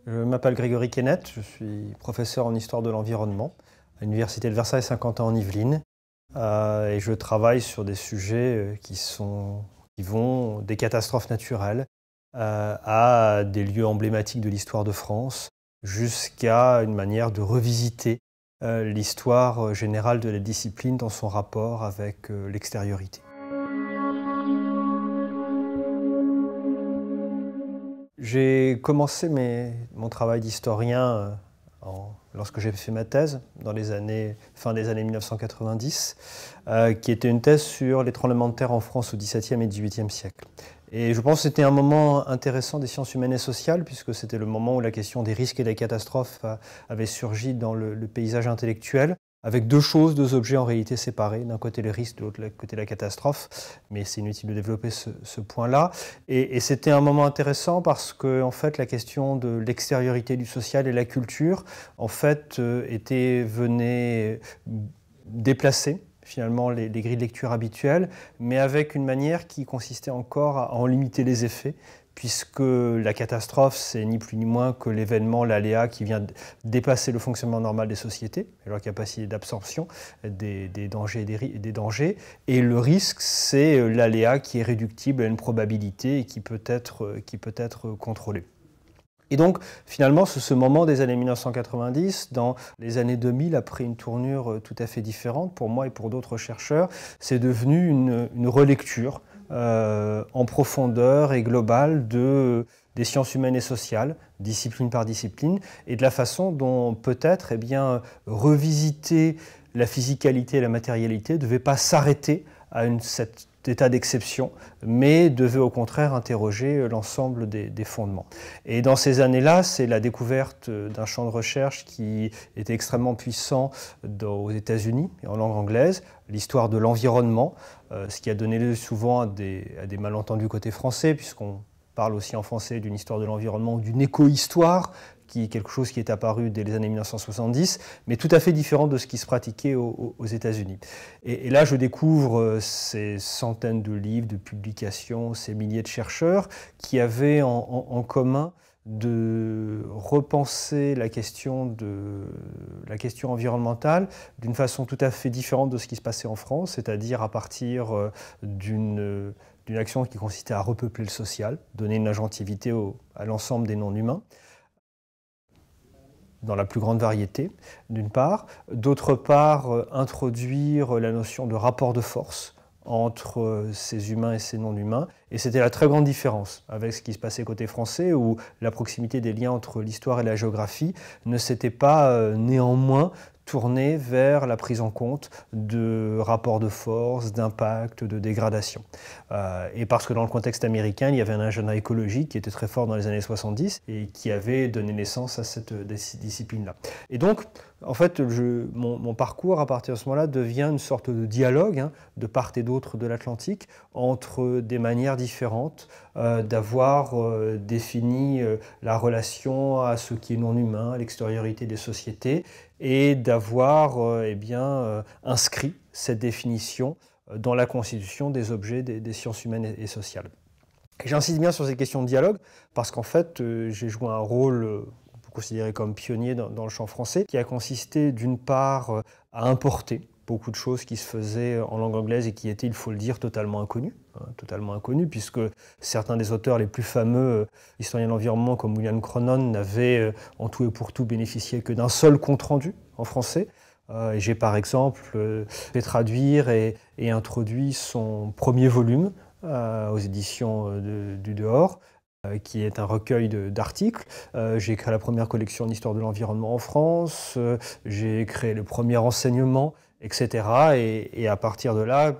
Je m'appelle Grégory Kenneth, je suis professeur en histoire de l'environnement à l'Université de Versailles-Saint-Quentin en Yvelines et je travaille sur des sujets qui vont des catastrophes naturelles à des lieux emblématiques de l'histoire de France jusqu'à une manière de revisiter l'histoire générale de la discipline dans son rapport avec l'extériorité. J'ai commencé mon travail d'historien lorsque j'ai fait ma thèse, dans fin des années 1990, qui était une thèse sur les tremblements de terre en France au XVIIe et XVIIIe siècle. Et je pense que c'était un moment intéressant des sciences humaines et sociales, puisque c'était le moment où la question des risques et des catastrophes avait surgi dans le paysage intellectuel, avec deux objets en réalité séparés, d'un côté les risques, de l'autre côté la catastrophe, mais c'est inutile de développer ce point-là. Et c'était un moment intéressant parce que en fait, la question de l'extériorité du social et la culture en fait, venait déplacer finalement les grilles de lecture habituelles, mais avec une manière qui consistait encore à en limiter les effets, puisque la catastrophe, c'est ni plus ni moins que l'événement, l'aléa qui vient dépasser le fonctionnement normal des sociétés, leur capacité d'absorption des dangers et des dangers. Et le risque, c'est l'aléa qui est réductible à une probabilité et qui peut être contrôlé. Et donc, finalement, ce moment des années 1990, dans les années 2000, a pris une tournure tout à fait différente pour moi et pour d'autres chercheurs. C'est devenu une relecture en profondeur et globale des sciences humaines et sociales, discipline par discipline, et de la façon dont peut-être revisiter la physicalité et la matérialité ne devait pas s'arrêter à cet état d'exception, mais devait au contraire interroger l'ensemble des fondements. Et dans ces années-là, c'est la découverte d'un champ de recherche qui était extrêmement puissant aux États-Unis, en langue anglaise, l'histoire de l'environnement, ce qui a donné lieu souvent à des malentendus côté français, puisqu'on parle aussi en français d'une histoire de l'environnement ou d'une éco-histoire, qui est quelque chose qui est apparu dès les années 1970, mais tout à fait différent de ce qui se pratiquait aux États-Unis. Et là, je découvre ces centaines de livres, de publications, ces milliers de chercheurs qui avaient en commun de repenser la question environnementale d'une façon tout à fait différente de ce qui se passait en France, c'est-à-dire à partir d'une action qui consistait à repeupler le social, donner une agentivité à l'ensemble des non-humains, dans la plus grande variété, d'une part. D'autre part, introduire la notion de rapport de force entre ces humains et ces non-humains. Et c'était la très grande différence avec ce qui se passait côté français, où la proximité des liens entre l'histoire et la géographie ne s'était pas néanmoins tournée vers la prise en compte de rapports de force, d'impact, de dégradation. Et parce que dans le contexte américain, il y avait un agenda écologique qui était très fort dans les années 70 et qui avait donné naissance à cette discipline-là. Et donc, en fait, mon parcours, à partir de ce moment-là, devient une sorte de dialogue de part et d'autre de l'Atlantique entre des manières différentes d'avoir défini la relation à ce qui est non humain, à l'extériorité des sociétés, et d'avoir inscrit cette définition dans la constitution des objets des sciences humaines et sociales. J'insiste bien sur ces questions de dialogue parce qu'en fait, j'ai joué un rôle considéré comme pionnier dans le champ français, qui a consisté d'une part à importer beaucoup de choses qui se faisaient en langue anglaise et qui étaient, il faut le dire, totalement inconnues, puisque certains des auteurs les plus fameux historiens de l'environnement, comme William Cronon, n'avaient en tout et pour tout bénéficié que d'un seul compte-rendu en français. J'ai par exemple fait traduire et introduit son premier volume aux éditions du Dehors, qui est un recueil d'articles. J'ai créé la première collection d'histoire de l'environnement en France, j'ai créé le premier enseignement, etc. Et à partir de là,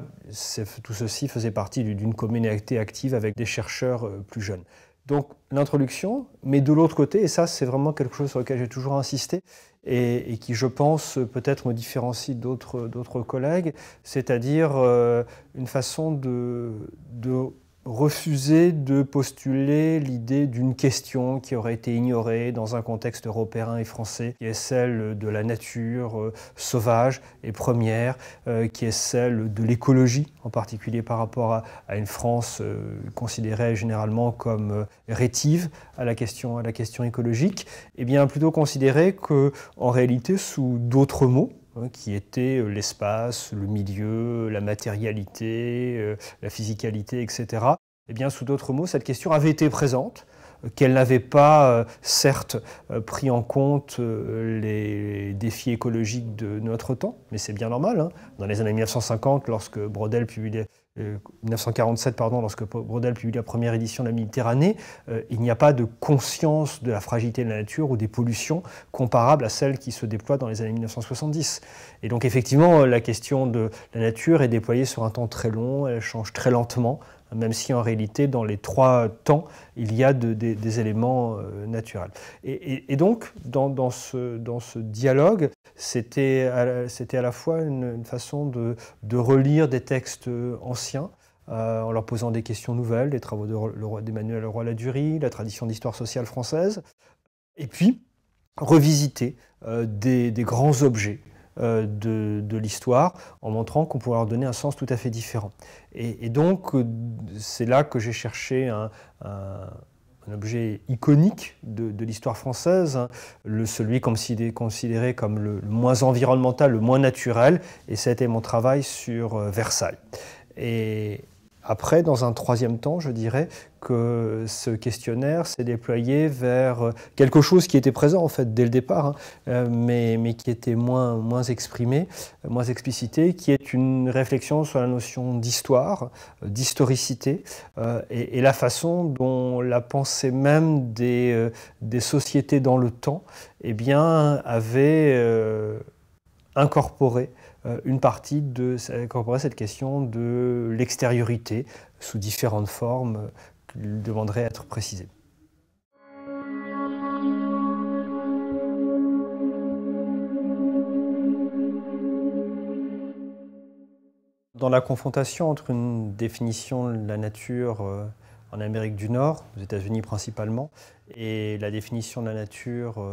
tout ceci faisait partie d'une communauté active avec des chercheurs plus jeunes. Donc l'introduction, mais de l'autre côté, et ça c'est vraiment quelque chose sur lequel j'ai toujours insisté, et qui je pense peut-être me différencie d'autres collègues, c'est-à-dire une façon de refusé de postuler l'idée d'une question qui aurait été ignorée dans un contexte européen et français, qui est celle de la nature sauvage et première, qui est celle de l'écologie, en particulier par rapport à une France considérée généralement comme rétive à la question écologique, et bien plutôt considérée qu'en réalité, sous d'autres mots, qui étaient l'espace, le milieu, la matérialité, la physicalité, etc. Eh bien, sous d'autres mots, cette question avait été présente, qu'elle n'avait pas, certes, pris en compte les défis écologiques de notre temps, mais c'est bien normal. Hein. Dans les années 1950, lorsque Braudel publiait 1947, lorsque Braudel publie la première édition de la Méditerranée, il n'y a pas de conscience de la fragilité de la nature ou des pollutions comparables à celles qui se déploient dans les années 1970. Et donc effectivement, la question de la nature est déployée sur un temps très long, elle change très lentement, même si en réalité, dans les trois temps, il y a des éléments naturels. Et donc, dans ce dialogue, c'était à la fois une façon de relire des textes anciens, en leur posant des questions nouvelles, les travaux d'Emmanuel Leroy-Ladurie, la tradition d'histoire sociale française, et puis revisiter des grands objets de l'histoire, en montrant qu'on pouvait leur donner un sens tout à fait différent. Et donc, c'est là que j'ai cherché un objet iconique de l'histoire française, hein, celui considéré comme le moins environnemental, le moins naturel, et ça a été mon travail sur Versailles. Et après, dans un troisième temps, je dirais que ce questionnaire s'est déployé vers quelque chose qui était présent en fait dès le départ, hein, mais qui était moins exprimé, moins explicité, qui est une réflexion sur la notion d'histoire, d'historicité, et la façon dont la pensée même des sociétés dans le temps, eh bien, avait incorporé une partie incorporer cette question de l'extériorité sous différentes formes qui demanderaient à être précisées. Dans la confrontation entre une définition de la nature en Amérique du Nord, aux États-Unis principalement, et la définition de la nature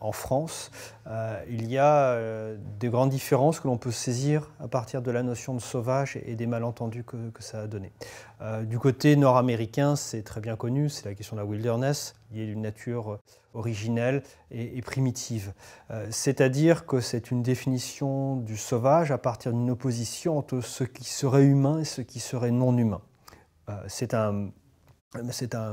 en France, il y a des grandes différences que l'on peut saisir à partir de la notion de sauvage et des malentendus que ça a donné. Du côté nord-américain, c'est très bien connu, c'est la question de la wilderness, liée d'une nature originelle et primitive. C'est-à-dire que c'est une définition du sauvage à partir d'une opposition entre ce qui serait humain et ce qui serait non humain. C'est un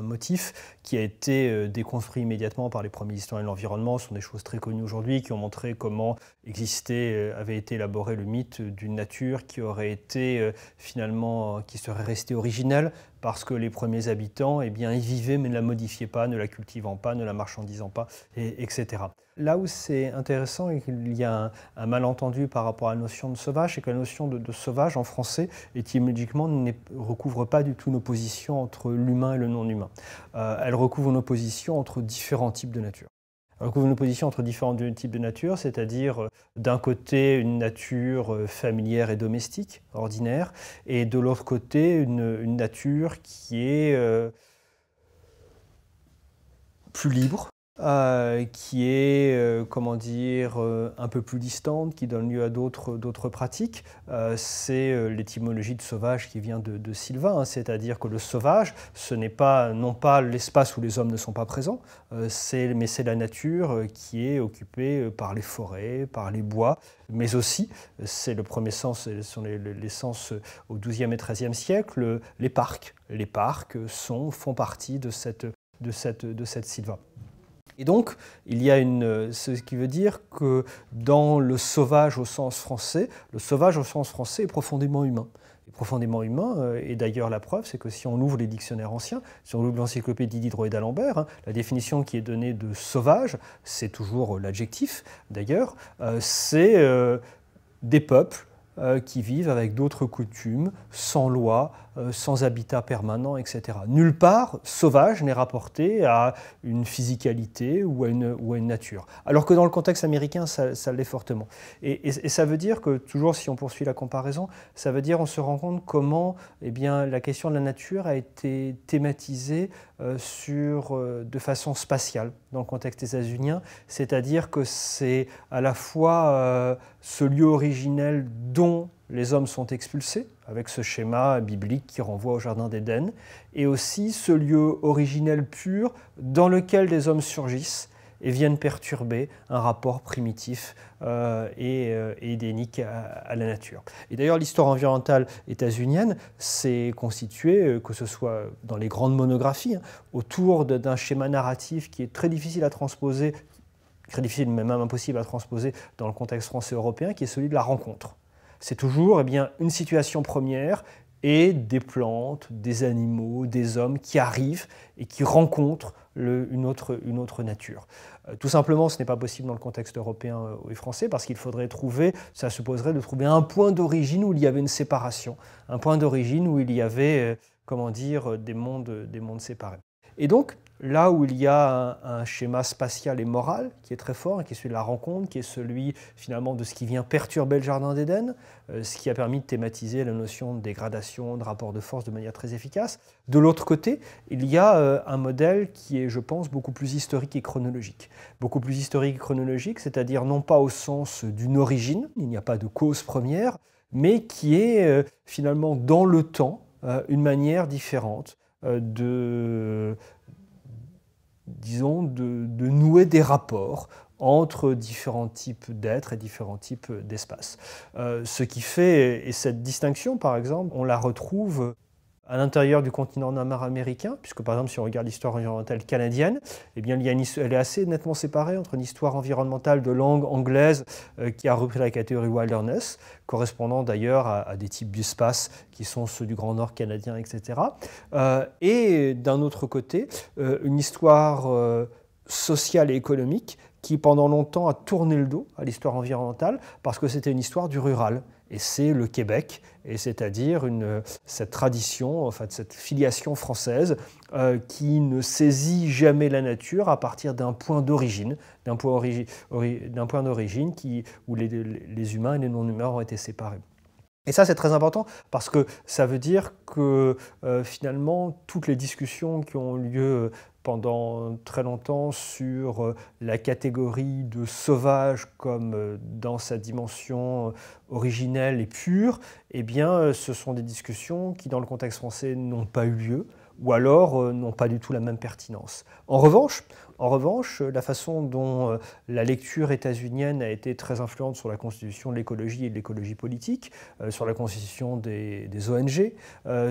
motif qui a été déconstruit immédiatement par les premiers historiens de l'environnement. Ce sont des choses très connues aujourd'hui qui ont montré comment avait été élaboré le mythe d'une nature qui aurait été finalement, qui serait restée originelle parce que les premiers habitants y vivaient mais ne la modifiaient pas, ne la cultivant pas, ne la marchandisant pas, etc. Là où c'est intéressant et qu'il y a un malentendu par rapport à la notion de sauvage, c'est que la notion de sauvage en français, étymologiquement, ne recouvre pas du tout une opposition entre l'humain et le non-humain. Elle recouvre une opposition entre différents types de nature. Elle recouvre une opposition entre différents types de nature, c'est-à-dire d'un côté une nature familière et domestique, ordinaire, et de l'autre côté une nature qui est plus libre, qui est, un peu plus distante, qui donne lieu à d'autres pratiques. C'est l'étymologie de sauvage qui vient de Sylvain, hein, c'est-à-dire que le sauvage, ce n'est pas, non pas l'espace où les hommes ne sont pas présents, mais c'est la nature qui est occupée par les forêts, par les bois, mais aussi, c'est le premier sens, ce sont les sens au XIIe et XIIIe siècle, les parcs. Les parcs font partie de cette Sylva. Et donc, il y a ce qui veut dire que dans le sauvage au sens français, le sauvage au sens français est profondément humain. Et d'ailleurs la preuve, c'est que si on ouvre les dictionnaires anciens, si on ouvre l'encyclopédie Diderot et d'Alembert, hein, la définition qui est donnée de sauvage, c'est toujours l'adjectif d'ailleurs, c'est des peuples qui vivent avec d'autres coutumes, sans loi, sans habitat permanent, etc. Nulle part, sauvage n'est rapporté à une physicalité ou à une nature. Alors que dans le contexte américain, ça l'est fortement. Et ça veut dire que, toujours si on poursuit la comparaison, ça veut dire on se rend compte comment eh bien, la question de la nature a été thématisée de façon spatiale dans le contexte états-unien, c'est-à-dire que c'est à la fois ce lieu originel dont les hommes sont expulsés, avec ce schéma biblique qui renvoie au Jardin d'Éden, et aussi ce lieu originel pur dans lequel des hommes surgissent et viennent perturber un rapport primitif et édénique à la nature. Et d'ailleurs, l'histoire environnementale états-unienne s'est constituée, que ce soit dans les grandes monographies, autour d'un schéma narratif qui est très difficile à transposer, très difficile, mais même impossible à transposer dans le contexte français-européen, qui est celui de la rencontre. C'est toujours une situation première et des plantes, des animaux, des hommes qui arrivent et qui rencontrent une autre nature. Tout simplement, ce n'est pas possible dans le contexte européen et français parce qu'il faudrait trouver, ça supposerait de trouver un point d'origine où il y avait une séparation, un point d'origine où il y avait, des mondes séparés. Et donc, là où il y a un schéma spatial et moral qui est très fort, qui est celui de la rencontre, qui est celui finalement de ce qui vient perturber le Jardin d'Éden, ce qui a permis de thématiser la notion de dégradation, de rapport de force de manière très efficace. De l'autre côté, il y a un modèle qui est, je pense, beaucoup plus historique et chronologique. Beaucoup plus historique et chronologique, c'est-à-dire non pas au sens d'une origine, il n'y a pas de cause première, mais qui est finalement dans le temps une manière différente de nouer des rapports entre différents types d'êtres et différents types d'espaces. Ce qui fait, et cette distinction par exemple, on la retrouve à l'intérieur du continent nord-américain, puisque par exemple si on regarde l'histoire environnementale canadienne, eh bien, elle est assez nettement séparée entre une histoire environnementale de langue anglaise qui a repris la catégorie wilderness, correspondant d'ailleurs à des types d'espaces qui sont ceux du Grand Nord canadien, etc. Et d'un autre côté, une histoire sociale et économique qui pendant longtemps a tourné le dos à l'histoire environnementale parce que c'était une histoire du rural. Et c'est le Québec, et c'est-à-dire cette tradition, enfin cette filiation française qui ne saisit jamais la nature à partir d'un point d'origine, d'un point d'origine où les humains et les non-humains ont été séparés. Et ça, c'est très important parce que ça veut dire que finalement, toutes les discussions qui ont lieu pendant très longtemps sur la catégorie de sauvage comme dans sa dimension originelle et pure, eh bien, ce sont des discussions qui, dans le contexte français, n'ont pas eu lieu ou alors n'ont pas du tout la même pertinence. En revanche, la façon dont la lecture états-unienne a été très influente sur la constitution de l'écologie et de l'écologie politique, sur la constitution des ONG,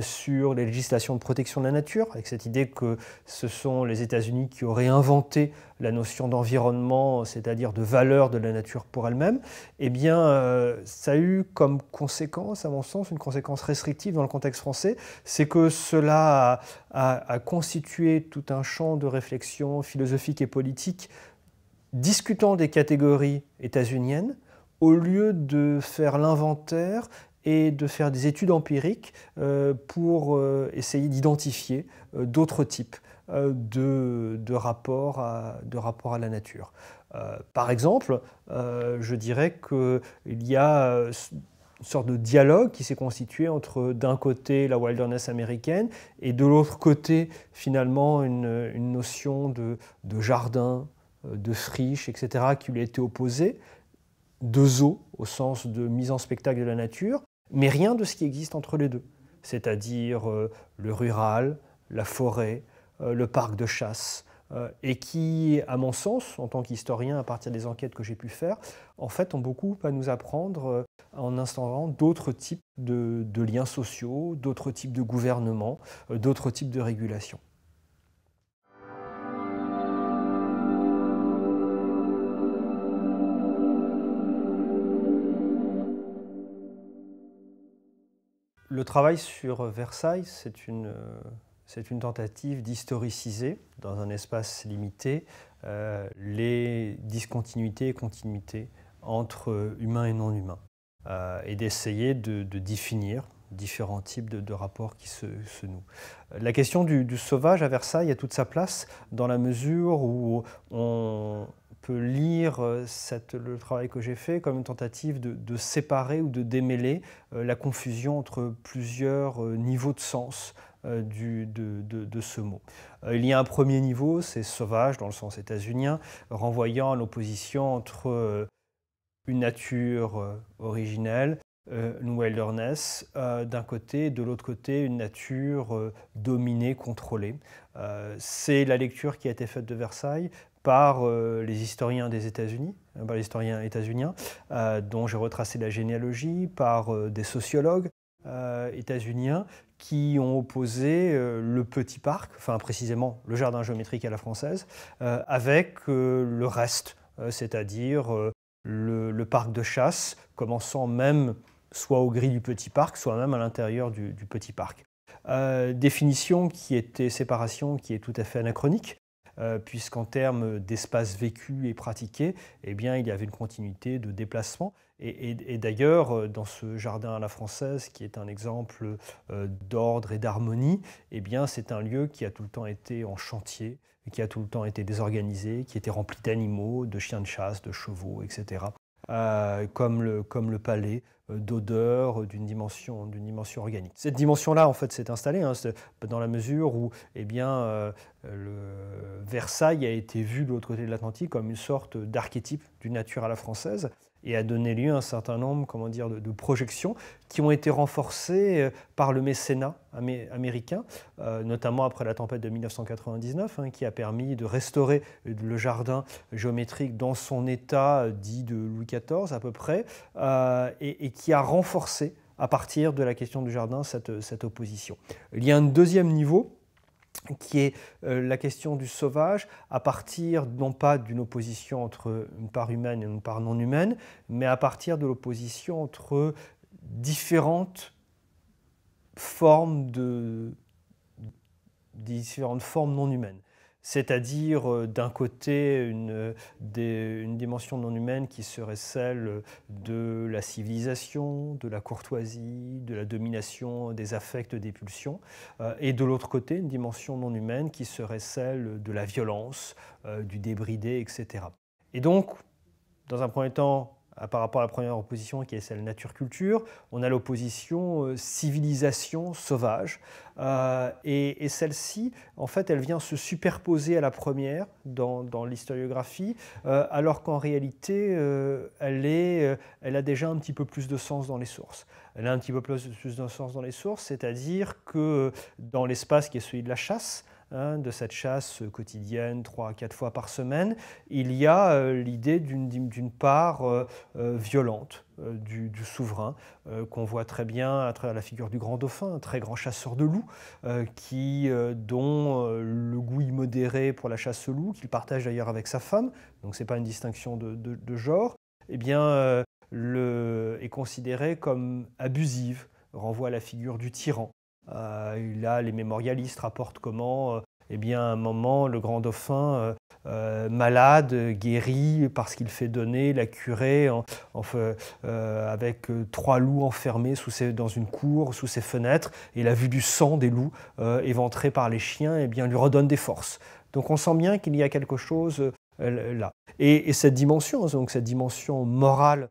sur les législations de protection de la nature, avec cette idée que ce sont les États-Unis qui auraient inventé la notion d'environnement, c'est-à-dire de valeur de la nature pour elle-même, eh bien, ça a eu comme conséquence, à mon sens, une conséquence restrictive dans le contexte français, c'est que cela a constitué tout un champ de réflexion philosophique et politique discutant des catégories états-uniennes, au lieu de faire l'inventaire et de faire des études empiriques pour essayer d'identifier d'autres types de rapports à la nature. Par exemple, je dirais qu'il y a une sorte de dialogue qui s'est constitué entre d'un côté la wilderness américaine et de l'autre côté finalement une notion de jardin, de friche, etc. qui lui a été opposée, de zoo au sens de mise en spectacle de la nature, mais rien de ce qui existe entre les deux, c'est-à-dire le rural, la forêt, le parc de chasse, et qui, à mon sens, en tant qu'historien, à partir des enquêtes que j'ai pu faire, en fait, ont beaucoup à nous apprendre en instaurant d'autres types de liens sociaux, d'autres types de gouvernement, d'autres types de régulation. Le travail sur Versailles, c'est une tentative d'historiciser, dans un espace limité, les discontinuités et continuités entre humains et non-humains, et d'essayer de définir différents types de rapports qui se nouent. La question du sauvage à Versailles a toute sa place dans la mesure où on peut lire le travail que j'ai fait comme une tentative de séparer ou de démêler la confusion entre plusieurs niveaux de sens de ce mot. Il y a un premier niveau, c'est sauvage dans le sens états-unien, renvoyant à l'opposition entre une nature originelle, une wilderness d'un côté, de l'autre côté une nature dominée, contrôlée. C'est la lecture qui a été faite de Versailles par les historiens des États-Unis, par les historiens états-uniens, dont j'ai retracé la généalogie, par des sociologues états-uniens qui ont opposé le petit parc, enfin précisément le jardin géométrique à la française, avec le reste, c'est-à-dire le parc de chasse, commençant même soit aux grilles du petit parc, soit même à l'intérieur du petit parc. Séparation qui est tout à fait anachronique, puisqu'en termes d'espace vécu et pratiqué, eh bien, il y avait une continuité de déplacement. Et d'ailleurs, dans ce jardin à la française, qui est un exemple d'ordre et d'harmonie, eh bien, c'est un lieu qui a tout le temps été en chantier, qui a tout le temps été désorganisé, qui était rempli d'animaux, de chiens de chasse, de chevaux, etc. Comme le palais, d'odeurs, d'une dimension organique. Cette dimension-là, en fait, s'est installée dans la mesure où eh bien, Versailles a été vu de l'autre côté de l'Atlantique comme une sorte d'archétype d'une nature à la française et a donné lieu à un certain nombre de projections qui ont été renforcées par le mécénat américain, notamment après la tempête de 1999, qui a permis de restaurer le jardin géométrique dans son état dit de Louis XIV à peu près, et qui a renforcé à partir de la question du jardin cette opposition. Il y a un deuxième niveau qui est la question du sauvage à partir non pas d'une opposition entre une part humaine et une part non humaine, mais à partir de l'opposition entre différentes formes non humaines. C'est-à-dire d'un côté une dimension non humaine qui serait celle de la civilisation, de la courtoisie, de la domination des affects, des pulsions, et de l'autre côté une dimension non humaine qui serait celle de la violence, du débridé, etc. Et donc, dans un premier temps, par rapport à la première opposition qui est celle nature-culture, on a l'opposition civilisation-sauvage. Et celle-ci, en fait, elle vient se superposer à la première dans l'historiographie, alors qu'en réalité, elle a déjà un petit peu plus de sens dans les sources. Elle a un petit peu plus de sens dans les sources, c'est-à-dire que dans l'espace qui est celui de la chasse, de cette chasse quotidienne 3 à 4 fois par semaine, il y a l'idée d'une part violente du souverain, qu'on voit très bien à travers la figure du grand dauphin, un très grand chasseur de loups, dont le goût immodéré pour la chasse au loup, qu'il partage d'ailleurs avec sa femme, donc ce n'est pas une distinction de genre, eh bien, est considérée comme abusive, renvoie à la figure du tyran. Là, les mémorialistes rapportent comment, eh bien, à un moment, le grand dauphin, malade, guéri parce qu'il fait donner la curée avec 3 loups enfermés dans une cour, sous ses fenêtres, et la vue du sang des loups éventrés par les chiens, eh bien, lui redonne des forces. Donc on sent bien qu'il y a quelque chose là. Et cette dimension, donc cette dimension morale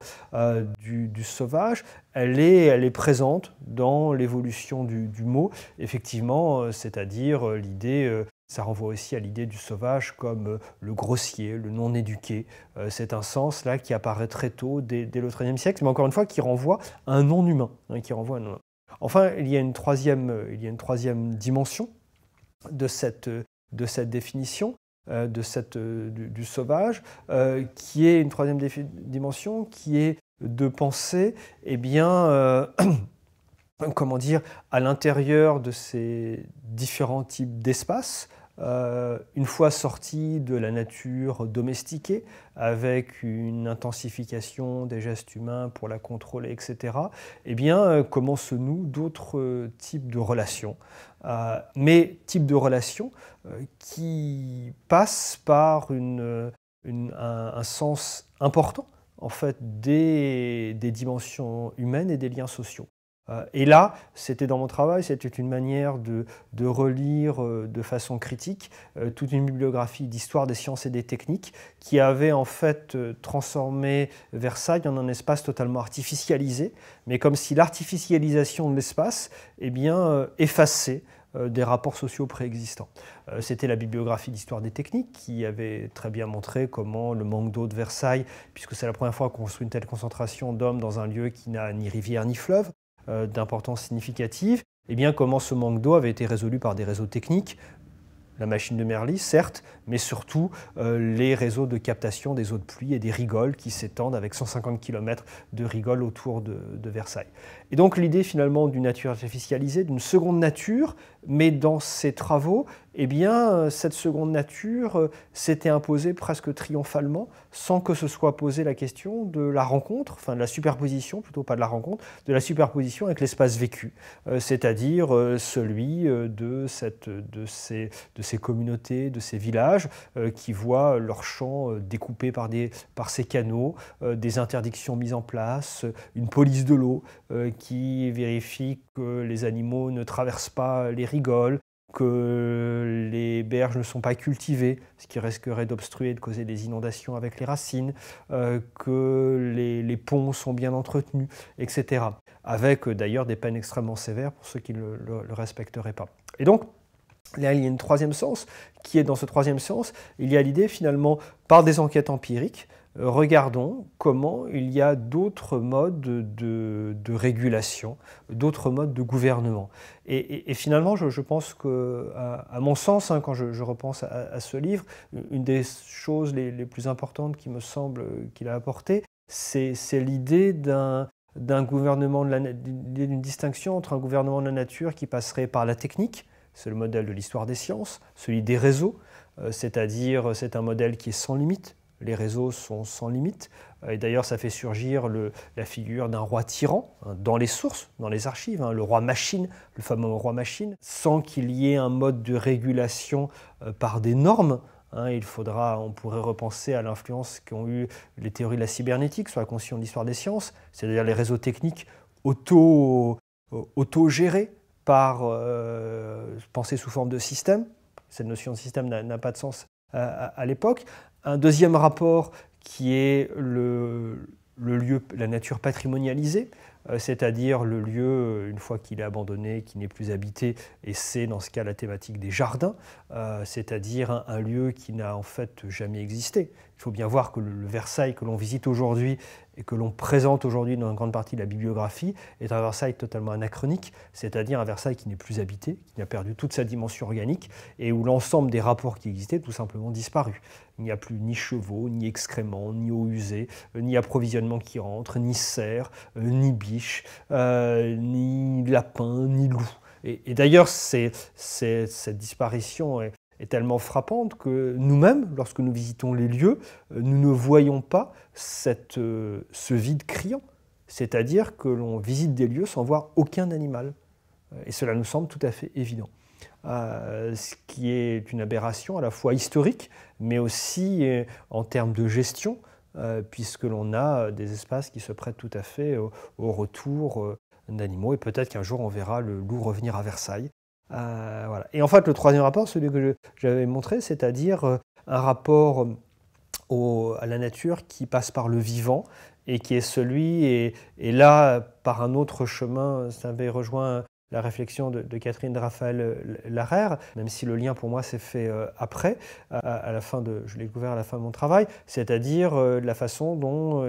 du sauvage, elle est présente dans l'évolution du mot, effectivement, c'est-à-dire l'idée, ça renvoie aussi à l'idée du sauvage comme le grossier, le non-éduqué. C'est un sens là qui apparaît très tôt, dès le XIIIe siècle, mais encore une fois qui renvoie à un non-humain. Enfin, il y a une troisième dimension de cette définition, du sauvage, qui est une troisième dimension, qui est de penser, eh bien, comment dire, à l'intérieur de ces différents types d'espaces, une fois sortis de la nature domestiquée, avec une intensification des gestes humains pour la contrôler, etc., eh bien, comment se nouent d'autres types de relations. Mais types de relations qui passent par un sens important, en fait, des dimensions humaines et des liens sociaux. Et là, c'était dans mon travail, c'était une manière de relire de façon critique toute une bibliographie d'histoire des sciences et des techniques qui avait en fait transformé Versailles en un espace totalement artificialisé, mais comme si l'artificialisation de l'espace eh bien, effaçait des rapports sociaux préexistants. C'était la bibliographie d'histoire des techniques qui avait très bien montré comment le manque d'eau de Versailles, puisque c'est la première fois qu'on construit une telle concentration d'hommes dans un lieu qui n'a ni rivière ni fleuve, d'importance significative, et bien comment ce manque d'eau avait été résolu par des réseaux techniques, la machine de Merly, certes, mais surtout les réseaux de captation des eaux de pluie et des rigoles qui s'étendent avec 150 km de rigoles autour de Versailles. Et donc l'idée finalement d'une nature artificialisée, d'une seconde nature, mais dans ces travaux, eh bien, cette seconde nature s'était imposée presque triomphalement, sans que se soit posée la question de la rencontre, enfin de la superposition, plutôt pas de la rencontre, de la superposition avec l'espace vécu, c'est-à-dire celui de ces communautés, de ces villages qui voient leurs champs découpés par ces canaux, des interdictions mises en place, une police de l'eau qui vérifie que les animaux ne traversent pas les rigoles, que les berges ne sont pas cultivées, ce qui risquerait d'obstruer et de causer des inondations avec les racines, que les ponts sont bien entretenus, etc. Avec d'ailleurs des peines extrêmement sévères pour ceux qui ne le respecteraient pas. Et donc, là, il y a une troisième sens, qui est dans ce troisième sens, il y a l'idée finalement, par des enquêtes empiriques, regardons comment il y a d'autres modes de régulation, d'autres modes de gouvernement. Et finalement, je pense que, à mon sens, hein, quand je repense à ce livre, une des choses les plus importantes qui me semble qu'il a apporté, c'est l'idée d'une distinction entre un gouvernement de la nature qui passerait par la technique, c'est le modèle de l'histoire des sciences, celui des réseaux, c'est-à-dire c'est un modèle qui est sans limite. Les réseaux sont sans limite. Et d'ailleurs, ça fait surgir la figure d'un roi tyran hein, dans les sources, dans les archives, hein, le roi machine, le fameux roi machine, sans qu'il y ait un mode de régulation par des normes. Hein, on pourrait repenser à l'influence qu'ont eu les théories de la cybernétique sur la conception de l'histoire des sciences, c'est-à-dire les réseaux techniques auto-gérés pensés sous forme de système. Cette notion de système n'a pas de sens à l'époque. Un deuxième rapport qui est le lieu, la nature patrimonialisée, c'est-à-dire le lieu, une fois qu'il est abandonné, qui n'est plus habité, et c'est dans ce cas la thématique des jardins, c'est-à-dire un lieu qui n'a en fait jamais existé. Il faut bien voir que le Versailles que l'on visite aujourd'hui et que l'on présente aujourd'hui dans une grande partie de la bibliographie est un Versailles totalement anachronique, c'est-à-dire un Versailles qui n'est plus habité, qui a perdu toute sa dimension organique et où l'ensemble des rapports qui existaient tout simplement disparu. Il n'y a plus ni chevaux, ni excréments, ni eau usée, ni approvisionnement qui rentre, ni cerfs, ni biches, ni lapins, ni loups. Et d'ailleurs, cette disparition est tellement frappante que nous-mêmes, lorsque nous visitons les lieux, nous ne voyons pas ce vide criant. C'est-à-dire que l'on visite des lieux sans voir aucun animal. Et cela nous semble tout à fait évident. Ce qui est une aberration à la fois historique, mais aussi en termes de gestion, puisque l'on a des espaces qui se prêtent tout à fait au retour d'animaux. Et peut-être qu'un jour on verra le loup revenir à Versailles. Voilà. Et en fait, le troisième rapport, celui que j'avais montré, c'est-à-dire un rapport à la nature qui passe par le vivant et qui est celui, et là, par un autre chemin, ça avait rejoint la réflexion de Catherine de Raphaël Larère, même si le lien pour moi s'est fait après, je l'ai découvert à la fin de mon travail, c'est-à-dire la façon dont,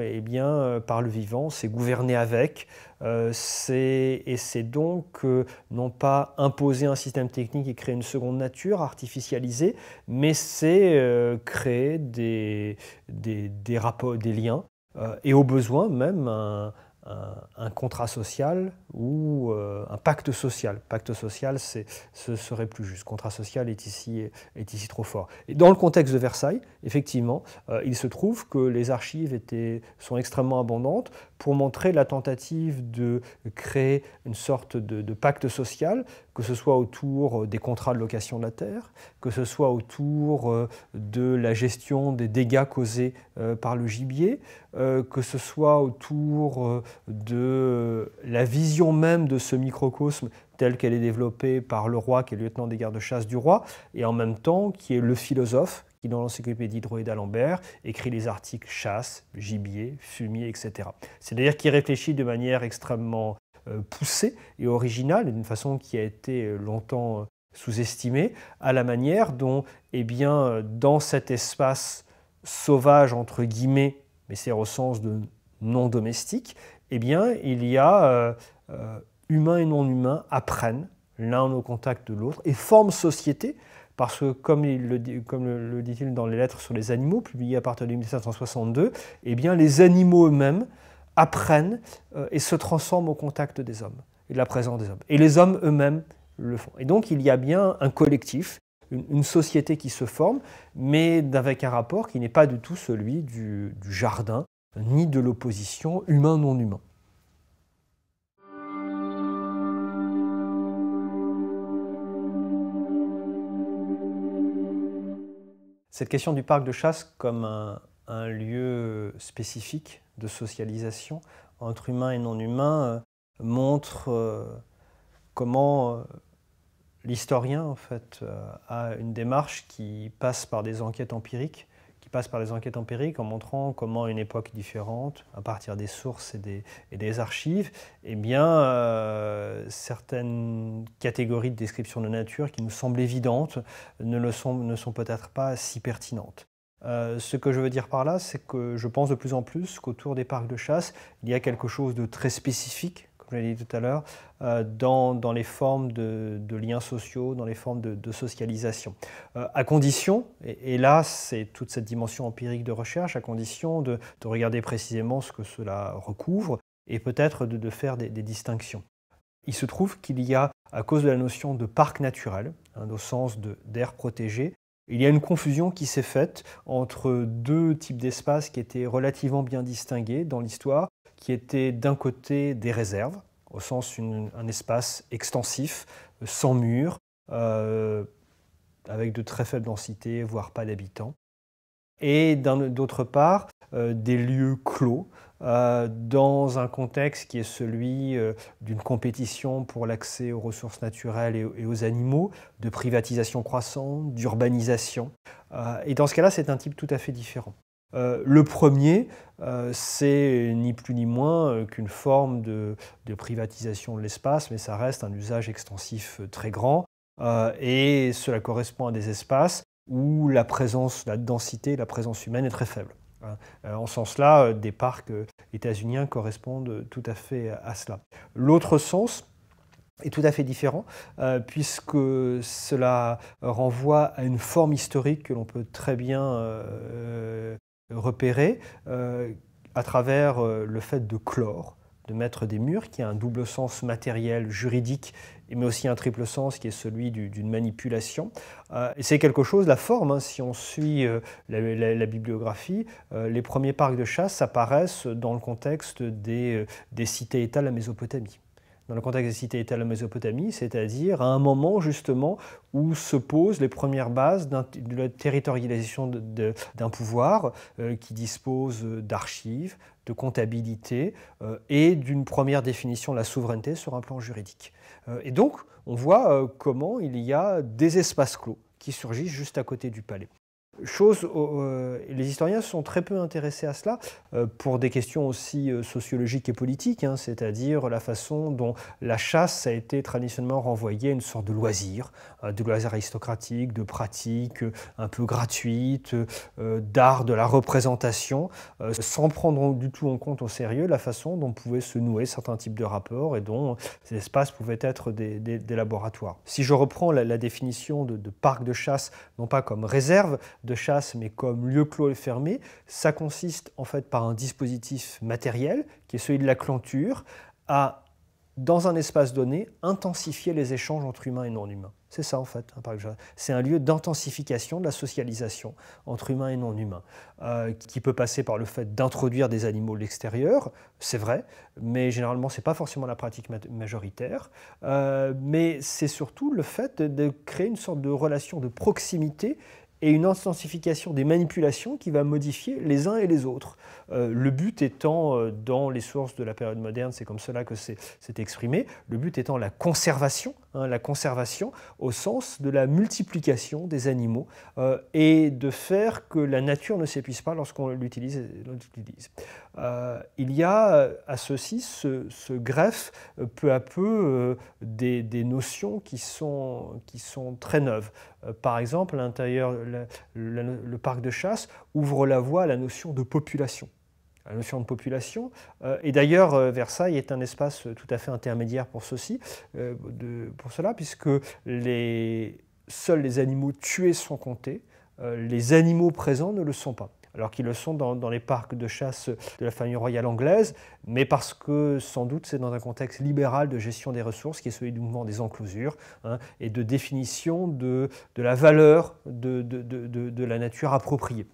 par le vivant, c'est gouverné avec, et c'est donc non pas imposer un système technique et créer une seconde nature artificialisée, mais c'est créer des rapports, des liens, et au besoin même un contrat social ou un pacte social. Pacte social, ce serait plus juste. Contrat social est ici trop fort. Et dans le contexte de Versailles, effectivement, il se trouve que les archives sont extrêmement abondantes pour montrer la tentative de créer une sorte de pacte social, que ce soit autour des contrats de location de la terre, que ce soit autour de la gestion des dégâts causés par le gibier, que ce soit autour de la vision même de ce microcosme telle qu'elle est développée par le roi, qui est le lieutenant des gardes-chasse du roi, et en même temps qui est le philosophe, qui dans l'encyclopédie Drouet d'Alembert écrit les articles chasse, gibier, fumier, etc. C'est-à-dire qu'il réfléchit de manière extrêmement poussée et originale, d'une façon qui a été longtemps sous-estimée, à la manière dont, eh bien, dans cet espace sauvage, entre guillemets, mais c'est au sens de non domestique, eh bien, il y a humains et non-humains apprennent l'un au contact de l'autre et forment société, parce que, comme le dit-il dans les lettres sur les animaux, publiées à partir de 1762, eh bien, les animaux eux-mêmes apprennent et se transforment au contact des hommes et de la présence des hommes. Et les hommes eux-mêmes le font. Et donc, il y a bien un collectif, une société qui se forme, mais avec un rapport qui n'est pas du tout celui du jardin, ni de l'opposition humain-non humain. Cette question du parc de chasse comme un lieu spécifique de socialisation entre humains et non humains montre comment l'historien en fait, a une démarche qui passe par des enquêtes empiriques, en montrant comment à une époque différente, à partir des sources et des archives, eh bien, certaines catégories de description de nature qui nous semblent évidentes ne sont peut-être pas si pertinentes. Ce que je veux dire par là, c'est que je pense de plus en plus qu'autour des parcs de chasse, il y a quelque chose de très spécifique, comme je l'ai dit tout à l'heure, dans les formes de liens sociaux, dans les formes de socialisation. À condition, et là c'est toute cette dimension empirique de recherche, à condition de regarder précisément ce que cela recouvre et peut-être de faire des distinctions. Il se trouve qu'il y a, à cause de la notion de parc naturel, au sens d'aire protégée, il y a une confusion qui s'est faite entre deux types d'espaces qui étaient relativement bien distingués dans l'histoire, qui étaient d'un côté des réserves, au sens un espace extensif, sans murs, avec de très faibles densités, voire pas d'habitants, et d'autre part des lieux clos, dans un contexte qui est celui d'une compétition pour l'accès aux ressources naturelles et aux animaux, de privatisation croissante, d'urbanisation. Et dans ce cas-là, c'est un type tout à fait différent. Le premier, c'est ni plus ni moins qu'une forme de privatisation de l'espace, mais ça reste un usage extensif très grand, et cela correspond à des espaces où la densité, la présence humaine est très faible. En ce sens-là, des parcs états-uniens correspondent tout à fait à cela. L'autre sens est tout à fait différent, puisque cela renvoie à une forme historique que l'on peut très bien repérer à travers le fait de clore, de mettre des murs, qui a un double sens matériel, juridique, mais aussi un triple sens qui est celui d'une manipulation. Et c'est quelque chose, la forme, si on suit la bibliographie, les premiers parcs de chasse apparaissent dans le contexte des cités-États de la Mésopotamie. Dans le contexte des cités-États de la Mésopotamie, c'est-à-dire à un moment justement où se posent les premières bases de la territorialisation d'un pouvoir qui dispose d'archives, de comptabilité et d'une première définition de la souveraineté sur un plan juridique. Et donc, on voit comment il y a des espaces clos qui surgissent juste à côté du palais. Les historiens sont très peu intéressés à cela pour des questions aussi sociologiques et politiques, c'est-à-dire la façon dont la chasse a été traditionnellement renvoyée à une sorte de loisir aristocratique, de pratique un peu gratuite, d'art de la représentation, sans prendre du tout en compte au sérieux la façon dont pouvaient se nouer certains types de rapports et dont ces espaces pouvaient être des laboratoires. Si je reprends la définition de parc de chasse, non pas comme réserve de chasse, mais comme lieu clos et fermé, ça consiste en fait par un dispositif matériel, qui est celui de la clanture, à, dans un espace donné, intensifier les échanges entre humains et non humains. C'est ça en fait, un parc de chasse. C'est un lieu d'intensification de la socialisation entre humains et non humains, qui peut passer par le fait d'introduire des animaux de l'extérieur, c'est vrai, mais généralement ce n'est pas forcément la pratique majoritaire, mais c'est surtout le fait de créer une sorte de relation de proximité et une intensification des manipulations qui va modifier les uns et les autres. Le but étant, dans les sources de la période moderne, c'est comme cela que c'est exprimé, le but étant la conservation au sens de la multiplication des animaux et de faire que la nature ne s'épuise pas lorsqu'on l'utilise. Il y a à ceci se greffe peu à peu des notions qui sont très neuves. Par exemple, à l'intérieur, le parc de chasse ouvre la voie à la notion de population. La notion de population. Et d'ailleurs, Versailles est un espace tout à fait intermédiaire pour ceci, pour cela, puisque seuls les animaux tués sont comptés, les animaux présents ne le sont pas. Alors qu'ils le sont dans les parcs de chasse de la famille royale anglaise, mais parce que sans doute c'est dans un contexte libéral de gestion des ressources qui est celui du mouvement des enclosures et de définition de la valeur de la nature appropriée.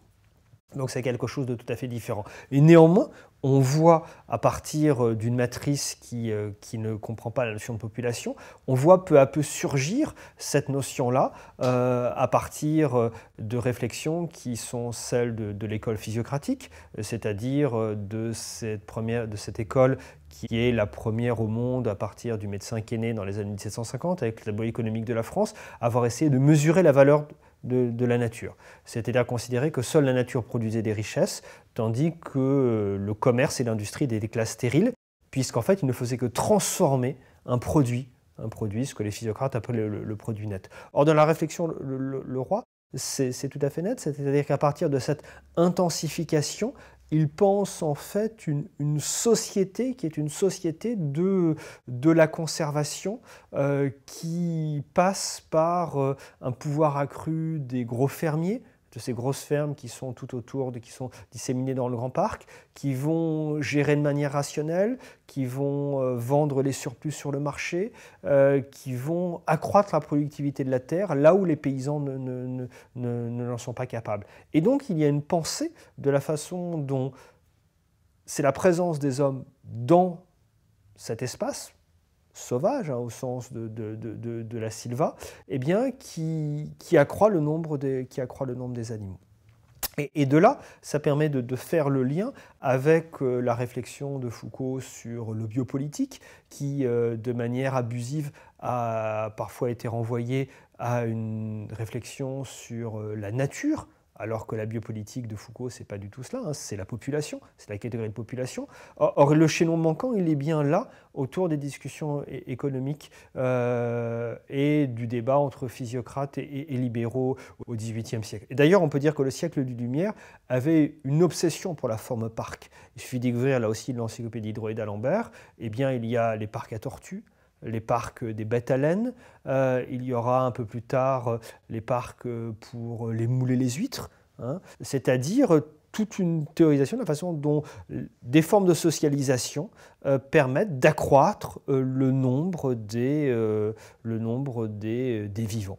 Donc c'est quelque chose de tout à fait différent. Et néanmoins, on voit à partir d'une matrice qui ne comprend pas la notion de population, on voit peu à peu surgir cette notion-là à partir de réflexions qui sont celles de l'école physiocratique, c'est-à-dire de cette école qui est la première au monde à partir du médecin Quesnay dans les années 1750 avec le tableau économique de la France, avoir essayé de mesurer la valeur de la nature. C'est-à-dire considérer que seule la nature produisait des richesses, tandis que le commerce et l'industrie étaient des classes stériles, puisqu'en fait, il ne faisait que transformer un produit, ce que les physiocrates appellent le produit net. Or, dans la réflexion, le roi, c'est tout à fait net, c'est-à-dire qu'à partir de cette intensification, il pense en fait une société qui est une société de la conservation qui passe par un pouvoir accru des gros fermiers, de ces grosses fermes qui sont tout autour, qui sont disséminées dans le Grand Parc, qui vont gérer de manière rationnelle, qui vont vendre les surplus sur le marché, qui vont accroître la productivité de la terre là où les paysans n'en sont pas capables. Et donc il y a une pensée de la façon dont c'est la présence des hommes dans cet espace, sauvage, au sens de la Silva, eh bien, qui accroît le nombre des animaux. Et de là, ça permet de faire le lien avec la réflexion de Foucault sur le biopolitique, qui, de manière abusive, a parfois été renvoyé à une réflexion sur la nature, alors que la biopolitique de Foucault, ce n'est pas du tout cela, c'est la population, c'est la catégorie de population. Or, le chaînon manquant, il est bien là, autour des discussions économiques et du débat entre physiocrates et libéraux au XVIIIe siècle. Et d'ailleurs, on peut dire que le siècle des Lumières avait une obsession pour la forme parc. Il suffit d'ouvrir là aussi l'encyclopédie Drouet d'Alembert, eh bien, il y a les parcs à tortues, les parcs des bêtes à laine, il y aura un peu plus tard les parcs pour les moules et les huîtres, c'est-à-dire toute une théorisation de la façon dont des formes de socialisation permettent d'accroître le nombre des vivants.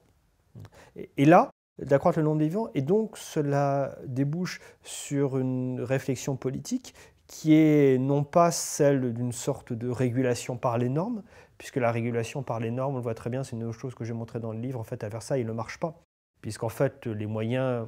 Et là, d'accroître le nombre des vivants, et donc cela débouche sur une réflexion politique qui est non pas celle d'une sorte de régulation par les normes, puisque la régulation par les normes, on le voit très bien, c'est une autre chose que j'ai montré dans le livre, en fait à Versailles, il ne marche pas, puisqu'en fait les moyens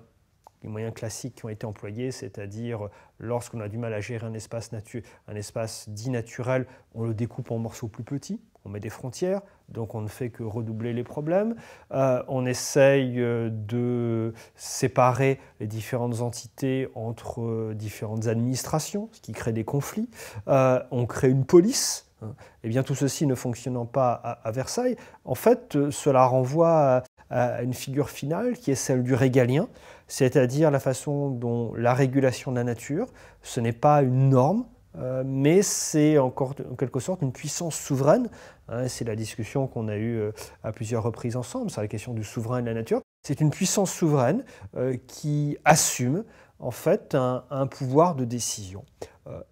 classiques qui ont été employés, c'est-à-dire lorsqu'on a du mal à gérer un espace dit naturel, on le découpe en morceaux plus petits, on met des frontières, donc on ne fait que redoubler les problèmes. On essaye de séparer les différentes entités entre différentes administrations, ce qui crée des conflits. On crée une police. Eh bien, tout ceci ne fonctionnant pas à Versailles, en fait, cela renvoie à une figure finale qui est celle du régalien, c'est-à-dire la façon dont la régulation de la nature, ce n'est pas une norme, mais c'est en quelque sorte une puissance souveraine. C'est la discussion qu'on a eue à plusieurs reprises ensemble sur la question du souverain et de la nature. C'est une puissance souveraine qui assume en fait un pouvoir de décision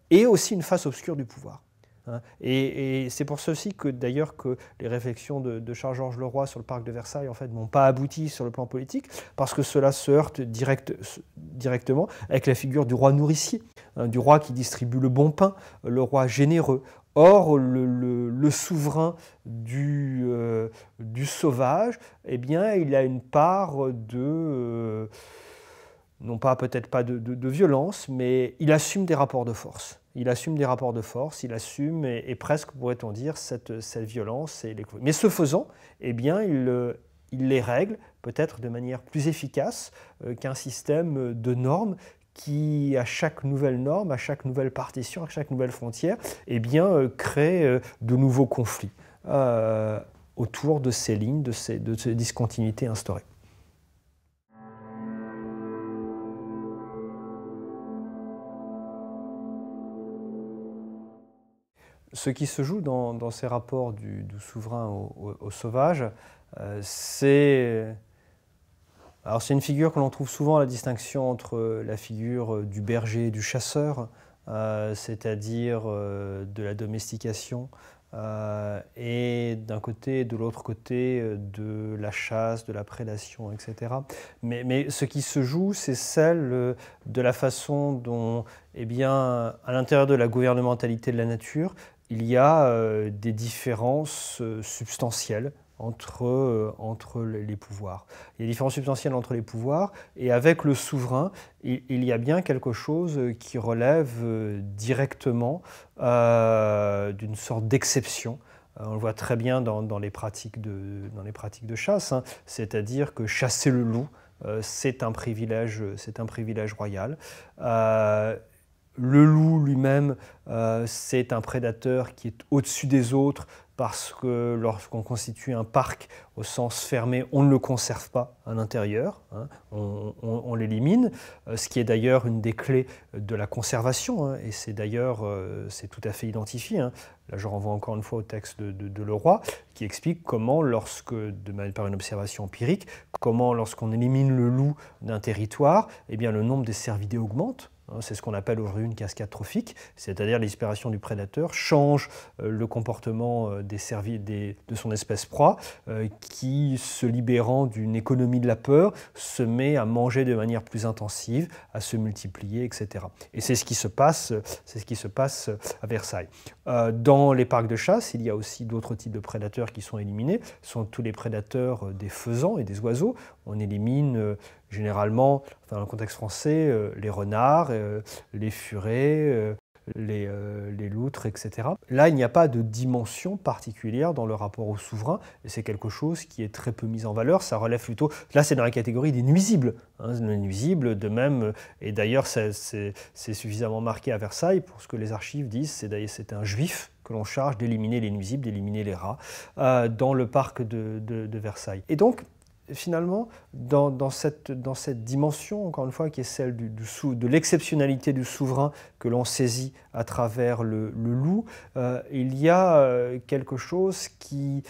et aussi une face obscure du pouvoir. hein. Et c'est pour ceci que d'ailleurs que les réflexions de Charles-Georges Leroy sur le parc de Versailles en fait n'ont pas abouti sur le plan politique, parce que cela se heurte directement avec la figure du roi nourricier, hein, du roi qui distribue le bon pain, le roi généreux. Or, le souverain du sauvage, eh bien, il a une part de, non pas peut-être pas de violence, mais il assume des rapports de force. Il assume des rapports de force, il assume, et presque, pourrait-on dire, cette violence. Mais ce faisant, eh bien, il les règle peut-être de manière plus efficace qu'un système de normes qui, à chaque nouvelle norme, à chaque nouvelle partition, à chaque nouvelle frontière, eh bien, crée de nouveaux conflits autour de ces lignes, de ces discontinuités instaurées. Ce qui se joue dans ces rapports du souverain au sauvage, c'est une figure que l'on trouve souvent à la distinction entre la figure du berger et du chasseur, c'est-à-dire de la domestication, et d'un côté et de l'autre côté de la chasse, de la prédation, etc. Mais ce qui se joue, c'est celle de la façon dont, eh bien, à l'intérieur de la gouvernementalité de la nature, il y a des différences substantielles entre les pouvoirs. Il y a des différences substantielles entre les pouvoirs, et avec le souverain, il y a bien quelque chose qui relève directement d'une sorte d'exception. On le voit très bien dans les pratiques de chasse, hein. C'est-à-dire que chasser le loup, c'est un privilège royal. Le loup lui-même, c'est un prédateur qui est au-dessus des autres, parce que lorsqu'on constitue un parc au sens fermé, on ne le conserve pas à l'intérieur, hein, on l'élimine, ce qui est d'ailleurs une des clés de la conservation, hein, et c'est d'ailleurs c'est tout à fait identifié, hein. Là, je renvoie encore une fois au texte de Leroy, qui explique comment, par une observation empirique, comment lorsqu'on élimine le loup d'un territoire, eh bien, le nombre des cervidés augmente. C'est ce qu'on appelle aujourd'hui une cascade trophique, c'est-à-dire la disparition du prédateur change le comportement de son espèce proie, qui, se libérant d'une économie de la peur, se met à manger de manière plus intensive, à se multiplier, etc. Et c'est ce qui se passe à Versailles. Dans les parcs de chasse, il y a aussi d'autres types de prédateurs qui sont éliminés. Ce sont tous les prédateurs des faisans et des oiseaux. On élimine généralement, dans le contexte français, les renards, les furets, les loutres, etc. Là, il n'y a pas de dimension particulière dans le rapport au souverain, et c'est quelque chose qui est très peu mis en valeur. Ça relève plutôt, là c'est dans la catégorie des nuisibles, hein, les nuisibles de même, et d'ailleurs c'est suffisamment marqué à Versailles pour ce que les archives disent, c'est un juif que l'on charge d'éliminer les nuisibles, d'éliminer les rats, dans le parc de Versailles. Et donc, finalement, dans cette dimension, encore une fois, qui est celle de l'exceptionnalité du souverain que l'on saisit à travers le loup, il y a quelque chose qui,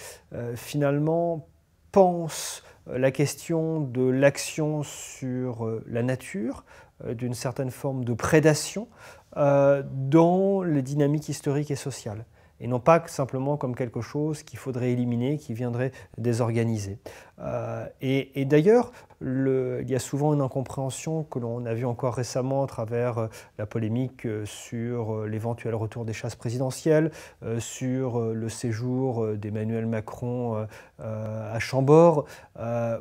finalement, pense la question de l'action sur la nature, d'une certaine forme de prédation, dans les dynamiques historiques et sociales, et non pas simplement comme quelque chose qu'il faudrait éliminer, qui viendrait désorganiser. Et d'ailleurs, il y a souvent une incompréhension que l'on a vue encore récemment à travers la polémique sur l'éventuel retour des chasses présidentielles, sur le séjour d'Emmanuel Macron à Chambord,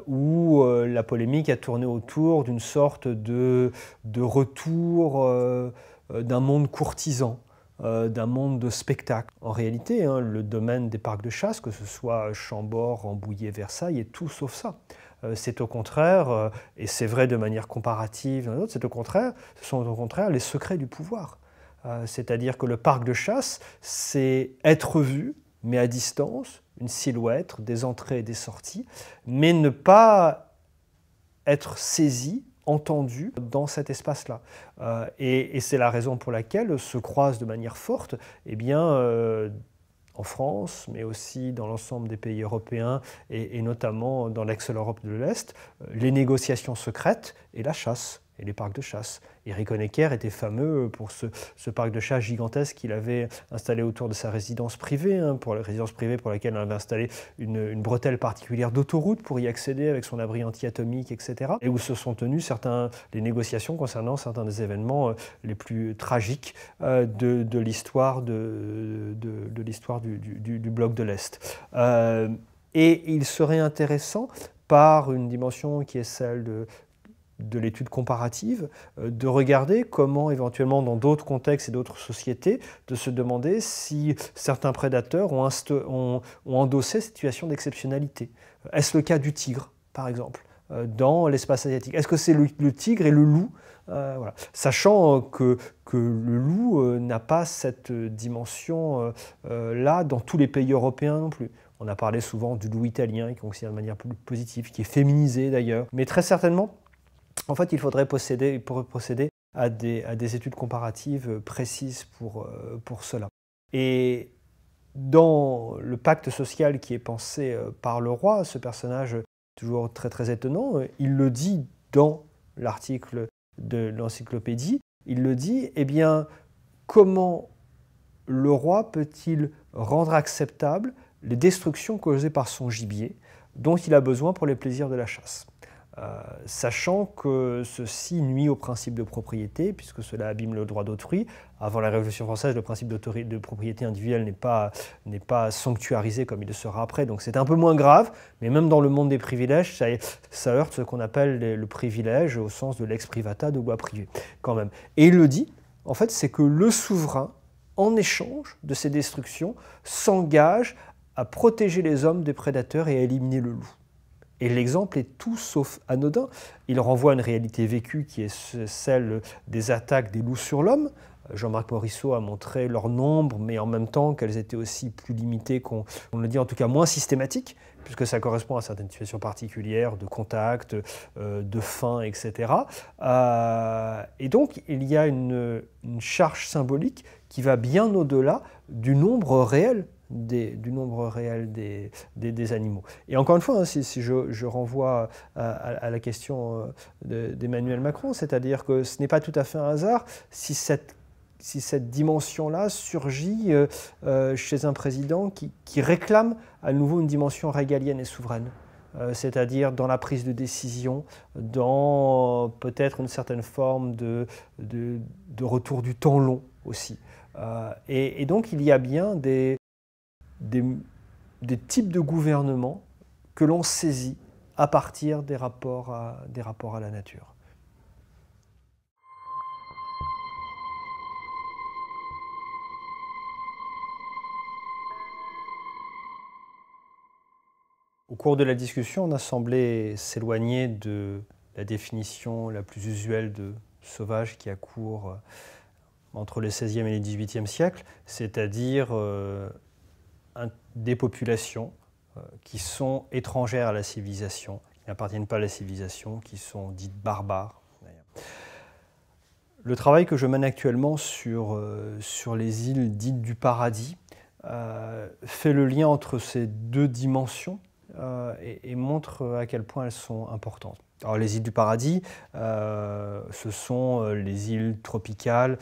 où la polémique a tourné autour d'une sorte de retour d'un monde courtisan, d'un monde de spectacle. En réalité, hein, le domaine des parcs de chasse, que ce soit Chambord, Rambouillet, Versailles, est tout sauf ça. C'est au contraire, et c'est vrai de manière comparative, ce sont au contraire les secrets du pouvoir. C'est-à-dire que le parc de chasse, c'est être vu, mais à distance, une silhouette, des entrées et des sorties, mais ne pas être saisi, entendu dans cet espace-là. Et c'est la raison pour laquelle se croisent de manière forte, eh bien, en France, mais aussi dans l'ensemble des pays européens et notamment dans l'ex-Europe de l'Est, les négociations secrètes et la chasse. et les parcs de chasse. Eric Honecker était fameux pour ce parc de chasse gigantesque qu'il avait installé autour de sa résidence privée, pour la résidence privée pour laquelle on avait installé une bretelle particulière d'autoroute pour y accéder avec son abri anti-atomique, etc. Et où se sont tenues les négociations concernant certains des événements les plus tragiques de l'histoire du bloc de l'Est. Et il serait intéressant, par une dimension qui est celle de l'étude comparative, de regarder comment éventuellement dans d'autres contextes et d'autres sociétés, de se demander si certains prédateurs ont endossé cette situation d'exceptionnalité. Est-ce le cas du tigre, par exemple, dans l'espace asiatique? Est-ce que c'est le tigre et le loup? Voilà. Sachant que le loup n'a pas cette dimension là dans tous les pays européens non plus. On a parlé souvent du loup italien, qui est considéré de manière plus positive, qui est féminisé d'ailleurs. Mais très certainement, en fait, il faudrait procéder à des études comparatives précises pour cela. Et dans le pacte social qui est pensé par le roi, ce personnage toujours très très étonnant, il le dit dans l'article de l'encyclopédie, il le dit, eh bien, comment le roi peut-il rendre acceptable les destructions causées par son gibier dont il a besoin pour les plaisirs de la chasse, sachant que ceci nuit au principe de propriété, puisque cela abîme le droit d'autrui. Avant la Révolution française, le principe de propriété individuelle n'est pas sanctuarisé comme il le sera après, donc c'est un peu moins grave, mais même dans le monde des privilèges, ça heurte ce qu'on appelle le privilège au sens de lex privata, de loi privée, quand même. Et il le dit, en fait, c'est que le souverain, en échange de ces destructions, s'engage à protéger les hommes des prédateurs et à éliminer le loup. Et l'exemple est tout sauf anodin. Il renvoie à une réalité vécue qui est celle des attaques des loups sur l'homme. Jean-Marc Morisseau a montré leur nombre, mais en même temps qu'elles étaient aussi plus limitées, on le dit en tout cas moins systématiques, puisque ça correspond à certaines situations particulières de contact, de faim, etc. Et donc il y a une charge symbolique qui va bien au-delà du nombre réel des animaux. Et encore une fois, si je renvoie à la question d'Emmanuel Macron, c'est-à-dire que ce n'est pas tout à fait un hasard si cette dimension-là surgit chez un président qui réclame à nouveau une dimension régalienne et souveraine, c'est-à-dire dans la prise de décision, dans peut-être une certaine forme de retour du temps long aussi. Et donc il y a bien des types de gouvernement que l'on saisit à partir des rapports à la nature. Au cours de la discussion, on a semblé s'éloigner de la définition la plus usuelle de sauvage qui a cours entre le XVIe et le XVIIIe siècle, c'est-à-dire des populations qui sont étrangères à la civilisation, qui n'appartiennent pas à la civilisation, qui sont dites barbares. Le travail que je mène actuellement sur les îles dites du paradis fait le lien entre ces deux dimensions et montre à quel point elles sont importantes. Alors les îles du paradis, ce sont les îles tropicales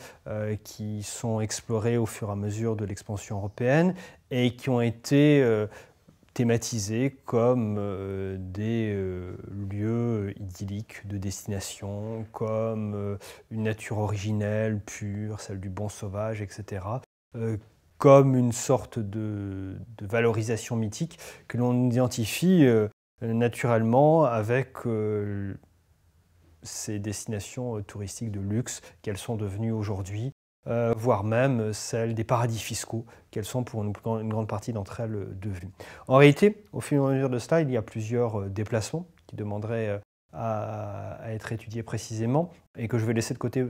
qui sont explorées au fur et à mesure de l'expansion européenne et qui ont été thématisées comme des lieux idylliques de destination, comme une nature originelle, pure, celle du bon sauvage, etc. Comme une sorte de valorisation mythique que l'on identifie naturellement avec ces destinations touristiques de luxe qu'elles sont devenues aujourd'hui, voire même celles des paradis fiscaux qu'elles sont pour une grande partie d'entre elles devenues. En réalité, au fur et à mesure de cela, il y a plusieurs déplacements qui demanderaient à être étudiés précisément et que je vais laisser de côté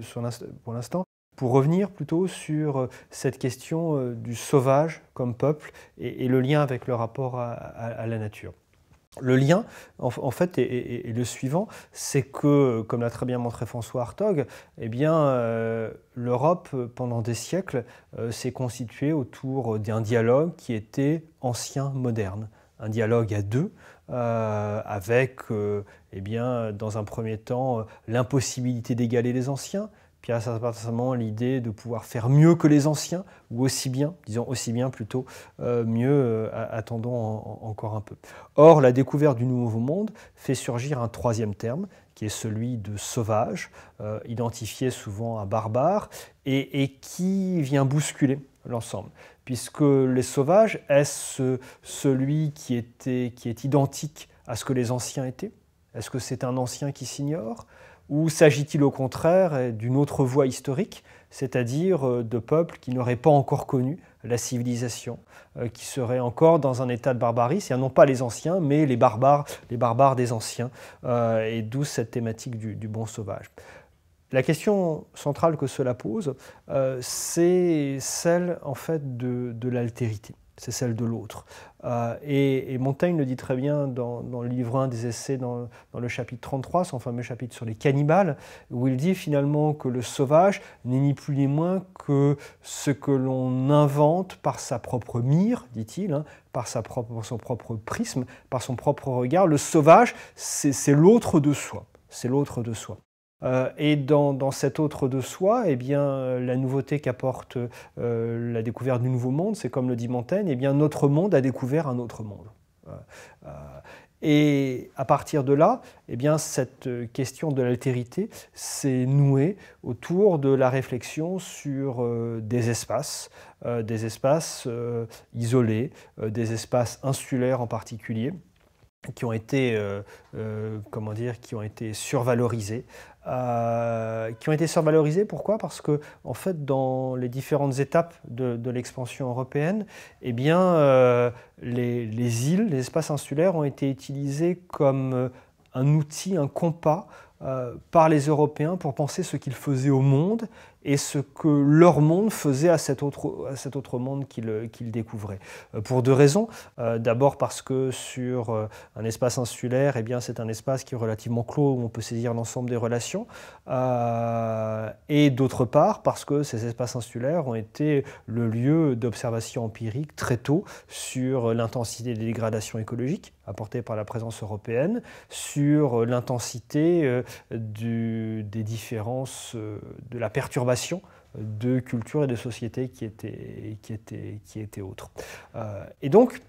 pour l'instant, pour revenir plutôt sur cette question du sauvage comme peuple et le lien avec le rapport à la nature. Le lien, en fait, est le suivant, c'est que, comme l'a très bien montré François Hartog, eh bien, l'Europe, pendant des siècles, s'est constituée autour d'un dialogue qui était ancien-moderne. un dialogue à deux, avec, eh bien, dans un premier temps, l'impossibilité d'égaler les anciens, puis à certain moment l'idée de pouvoir faire mieux que les anciens, ou aussi bien, disons aussi bien plutôt, mieux, attendons encore un peu. Or, la découverte du Nouveau Monde fait surgir un troisième terme, qui est celui de sauvage, identifié souvent à barbare, et qui vient bousculer l'ensemble. Puisque les sauvages, est-ce celui qui est identique à ce que les anciens étaient? Est-ce que c'est un ancien qui s'ignore? Ou s'agit-il au contraire d'une autre voie historique, c'est-à-dire de peuples qui n'auraient pas encore connu la civilisation, qui seraient encore dans un état de barbarie, c'est-à-dire non pas les anciens, mais les barbares des anciens, et d'où cette thématique du bon sauvage. La question centrale que cela pose, c'est celle en fait de l'altérité, c'est celle de l'autre. Et Montaigne le dit très bien dans le livre 1 des Essais, dans le chapitre 33, son fameux chapitre sur les cannibales, où il dit finalement que le sauvage n'est ni plus ni moins que ce que l'on invente par sa propre mire, dit-il, hein, par son propre prisme, par son propre regard. Le sauvage, c'est l'autre de soi, c'est l'autre de soi. Et dans cet autre de soi, eh bien, la nouveauté qu'apporte la découverte du Nouveau Monde, c'est comme le dit Montaigne, eh bien, notre monde a découvert un autre monde. Et à partir de là, eh bien, cette question de l'altérité s'est nouée autour de la réflexion sur des espaces isolés, des espaces insulaires en particulier, qui ont été, qui ont été survalorisés. Pourquoi? Parce que, en fait, dans les différentes étapes de l'expansion européenne, eh bien, les îles, les espaces insulaires ont été utilisés comme un outil, un compas par les Européens pour penser ce qu'ils faisaient au monde et ce que leur monde faisait à cet autre monde qu'ils découvraient. Pour deux raisons. D'abord parce que sur un espace insulaire, eh bien, c'est un espace qui est relativement clos où on peut saisir l'ensemble des relations. Et d'autre part parce que ces espaces insulaires ont été le lieu d'observation empirique très tôt sur l'intensité des dégradations écologiques apportées par la présence européenne, sur l'intensité des différences, de la perturbation de culture et de société qui étaient autres. Et donc,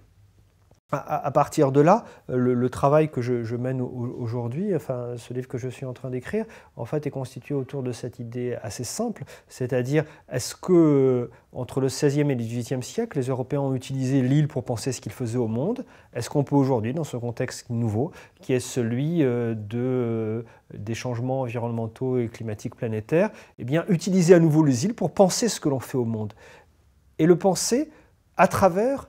à partir de là, le travail que je mène aujourd'hui, enfin ce livre que je suis en train d'écrire, en fait est constitué autour de cette idée assez simple, c'est-à-dire est-ce que entre le XVIe et le XVIIIe siècle, les Européens ont utilisé l'île pour penser ce qu'ils faisaient au monde? Est-ce qu'on peut aujourd'hui, dans ce contexte nouveau, qui est celui des changements environnementaux et climatiques planétaires, eh bien, utiliser à nouveau les îles pour penser ce que l'on fait au monde? Et le penser à travers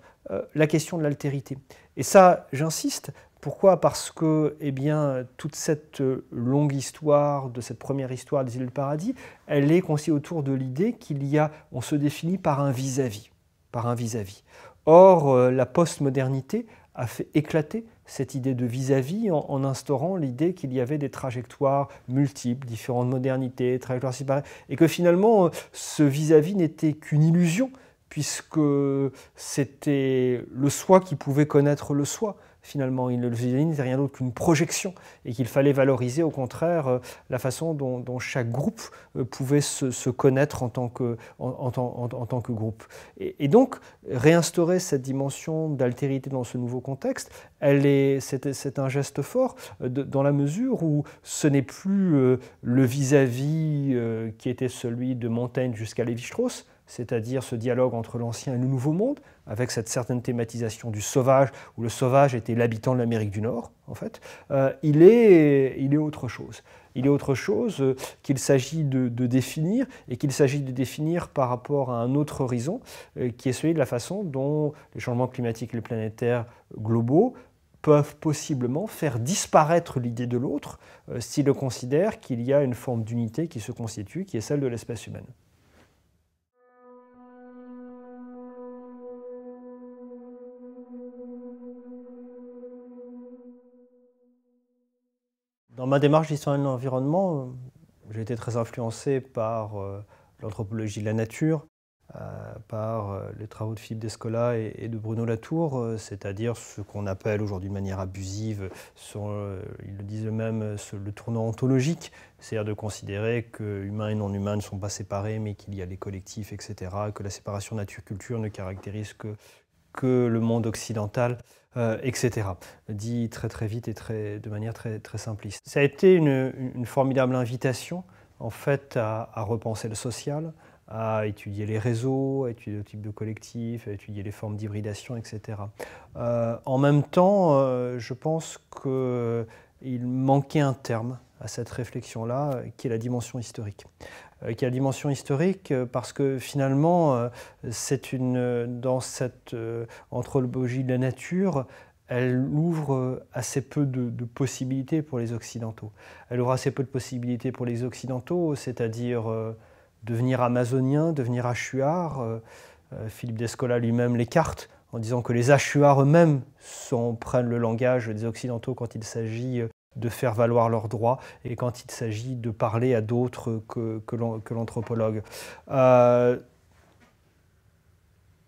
la question de l'altérité. Et ça, j'insiste. Pourquoi? Parce que eh bien, toute cette longue histoire, de cette première histoire des îles du paradis, elle est constituée autour de l'idée on se définit par un vis-à-vis. Or, la postmodernité a fait éclater cette idée de vis-à-vis en instaurant l'idée qu'il y avait des trajectoires multiples, différentes modernités, trajectoires séparées, et que finalement, ce vis-à-vis n'était qu'une illusion, puisque c'était le soi qui pouvait connaître le soi. Finalement, le vis-à-vis n'était rien d'autre qu'une projection, et qu'il fallait valoriser au contraire la façon dont chaque groupe pouvait se connaître en tant que groupe. Et donc, réinstaurer cette dimension d'altérité dans ce nouveau contexte, c'est un geste fort dans la mesure où ce n'est plus le vis-à-vis qui était celui de Montaigne jusqu'à Lévi-Strauss, c'est-à-dire ce dialogue entre l'ancien et le nouveau monde, avec cette certaine thématisation du sauvage, où le sauvage était l'habitant de l'Amérique du Nord, en fait. Il est autre chose. Il est autre chose qu'il s'agit de définir, et qu'il s'agit de définir par rapport à un autre horizon, qui est celui de la façon dont les changements climatiques et planétaires globaux peuvent possiblement faire disparaître l'idée de l'autre, s'il considère qu'il y a une forme d'unité qui se constitue, qui est celle de l'espèce humaine. Dans ma démarche d'historien de l'environnement, j'ai été très influencé par l'anthropologie de la nature, par les travaux de Philippe Descola et de Bruno Latour, c'est-à-dire ce qu'on appelle aujourd'hui de manière abusive, ils le disent eux-mêmes, le tournant ontologique, c'est-à-dire de considérer que humains et non humains ne sont pas séparés, mais qu'il y a les collectifs, etc., que la séparation nature-culture ne caractérise que le monde occidental, etc. Dit très très vite et de manière très, très simpliste. Ça a été une formidable invitation en fait à repenser le social, à étudier les réseaux, à étudier le type de collectif, à étudier les formes d'hybridation, etc. En même temps, je pense qu'il manquait un terme à cette réflexion-là, qui est la dimension historique. Qui est la dimension historique parce que finalement, dans cette anthropologie de la nature, elle ouvre assez peu de possibilités pour les Occidentaux. Elle ouvre assez peu de possibilités pour les Occidentaux, c'est-à-dire devenir amazonien, devenir achuar. Philippe Descola lui-même l'écarte en disant que les achuars eux-mêmes prennent le langage des Occidentaux quand il s'agit de faire valoir leurs droits et quand il s'agit de parler à d'autres que l'anthropologue.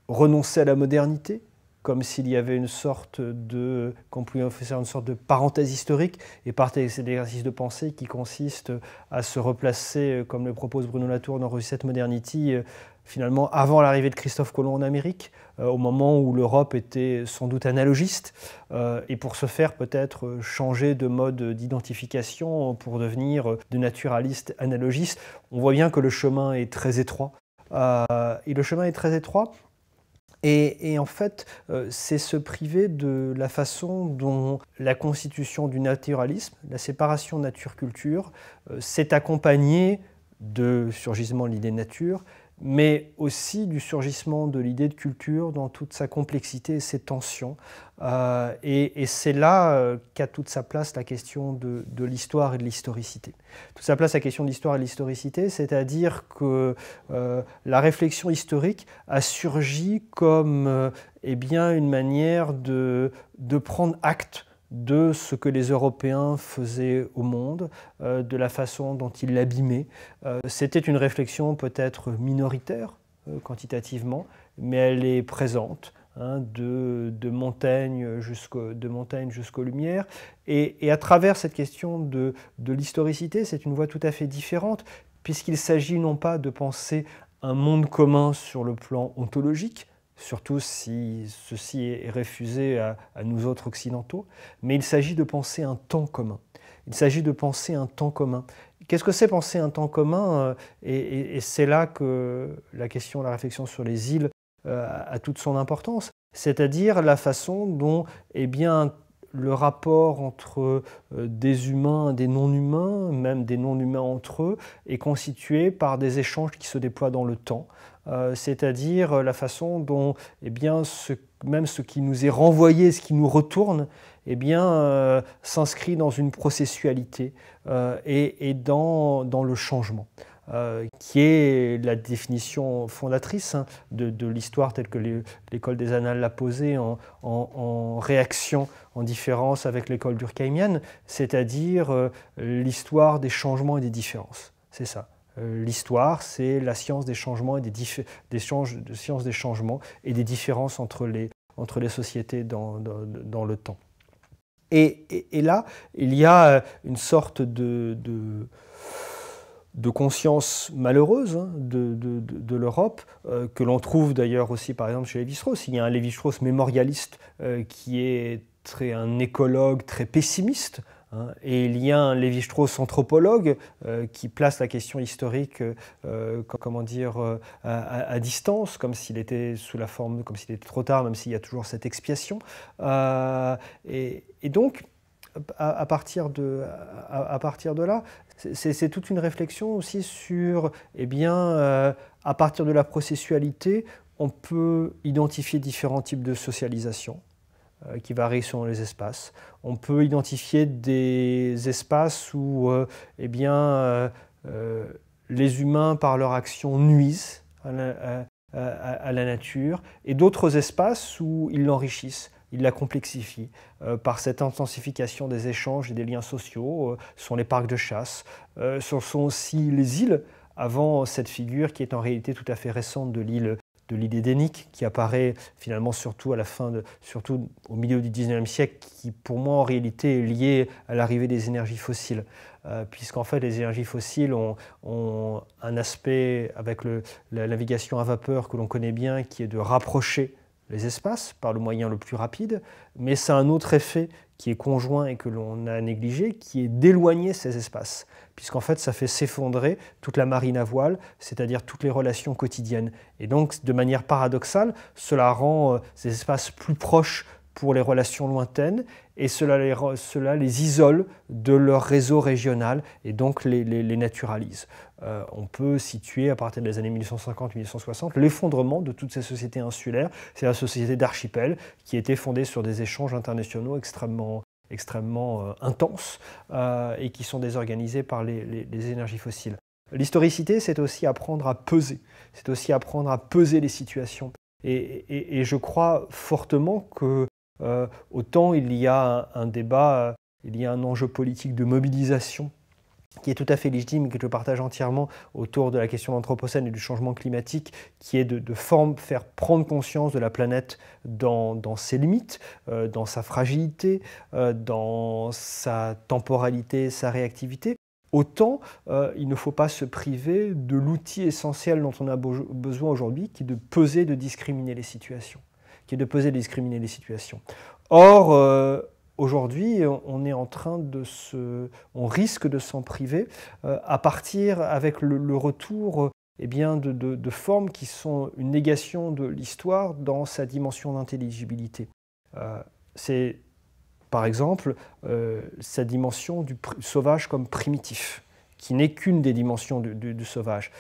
Renoncer à la modernité, comme s'il y avait qu'on pouvait faire une sorte de parenthèse historique, et partir de cet exercice de pensée qui consiste à se replacer, comme le propose Bruno Latour dans Reset Modernity, finalement avant l'arrivée de Christophe Colomb en Amérique, au moment où l'Europe était sans doute analogiste, et pour ce faire peut-être changer de mode d'identification pour devenir de naturaliste analogiste. On voit bien que le chemin est très étroit. Et en fait, c'est se priver de la façon dont la constitution du naturalisme, la séparation nature-culture, s'est accompagnée du surgissement de l'idée de nature, mais aussi du surgissement de l'idée de culture dans toute sa complexité et ses tensions. Et c'est là qu'a toute sa place la question de l'histoire et de l'historicité. Toute sa place la question de l'histoire et de l'historicité, c'est-à-dire que la réflexion historique a surgi comme eh bien, une manière de prendre acte de ce que les Européens faisaient au monde, de la façon dont ils l'abîmaient. C'était une réflexion peut-être minoritaire, quantitativement, mais elle est présente, hein, de Montaigne jusqu'aux Lumières. Et à travers cette question de l'historicité, c'est une voie tout à fait différente, puisqu'il s'agit non pas de penser un monde commun sur le plan ontologique, surtout si ceci est refusé à nous autres occidentaux, mais il s'agit de penser un temps commun. Il s'agit de penser un temps commun. Qu'est-ce que c'est penser un temps commun? Et c'est là que la réflexion sur les îles a toute son importance, c'est-à-dire la façon dont eh bien, le rapport entre des humains et des non-humains, même des non-humains entre eux, est constitué par des échanges qui se déploient dans le temps. C'est-à-dire la façon dont eh bien, même ce qui nous est renvoyé, ce qui nous retourne, eh bien, s'inscrit dans une processualité et dans le changement. Qui est la définition fondatrice hein, de l'histoire telle que l'école des Annales l'a posée en réaction, en différence avec l'école durkheimienne, c'est-à-dire l'histoire des changements et des différences. C'est ça. L'histoire, c'est la science des changements et science des changements et des différences entre les sociétés dans le temps. Et là, il y a une sorte de conscience malheureuse hein, de l'Europe, que l'on trouve d'ailleurs aussi par exemple chez Lévi-Strauss. Il y a un Lévi-Strauss mémorialiste qui est un écologue très pessimiste, hein, et il y a un Lévi-Strauss anthropologue qui place la question historique à distance, comme s'il était sous la forme, comme s'il était trop tard, même s'il y a toujours cette expiation. Et donc, à partir de là, c'est toute une réflexion aussi sur, eh bien, à partir de la processualité, on peut identifier différents types de socialisation qui varient selon les espaces. On peut identifier des espaces où eh bien, les humains, par leur action, nuisent à la nature, et d'autres espaces où ils l'enrichissent. Il la complexifie par cette intensification des échanges et des liens sociaux. Ce sont les parcs de chasse, ce sont aussi les îles, avant cette figure qui est en réalité tout à fait récente de l'île édénique, qui apparaît finalement surtout surtout au milieu du XIXe siècle, qui pour moi en réalité est liée à l'arrivée des énergies fossiles. Puisqu'en fait les énergies fossiles ont un aspect avec la navigation à vapeur que l'on connaît bien, qui est de rapprocher les espaces par le moyen le plus rapide, mais c'est un autre effet qui est conjoint et que l'on a négligé, qui est d'éloigner ces espaces, puisqu'en fait ça fait s'effondrer toute la marine à voile, c'est-à-dire toutes les relations quotidiennes. Et donc de manière paradoxale, cela rend ces espaces plus proches pour les relations lointaines, et cela les isole de leur réseau régional et donc les naturalise. On peut situer à partir des années 1850-1860 l'effondrement de toutes ces sociétés insulaires, c'est la société d'archipel qui était fondée sur des échanges internationaux extrêmement intenses et qui sont désorganisés par les énergies fossiles. L'historicité, c'est aussi apprendre à peser, c'est aussi apprendre à peser les situations. Et je crois fortement que autant il y a un débat, il y a un enjeu politique de mobilisation qui est tout à fait légitime et que je partage entièrement autour de la question de l'anthropocène et du changement climatique, qui est de faire prendre conscience de la planète dans ses limites, dans sa fragilité, dans sa temporalité, sa réactivité. Autant il ne faut pas se priver de l'outil essentiel dont on a besoin aujourd'hui, qui est de peser, de discriminer les situations. Or, aujourd'hui, on risque de s'en priver à partir avec le retour de formes qui sont une négation de l'histoire dans sa dimension d'intelligibilité. C'est par exemple sa dimension du sauvage comme primitif, qui n'est qu'une des dimensions du sauvage.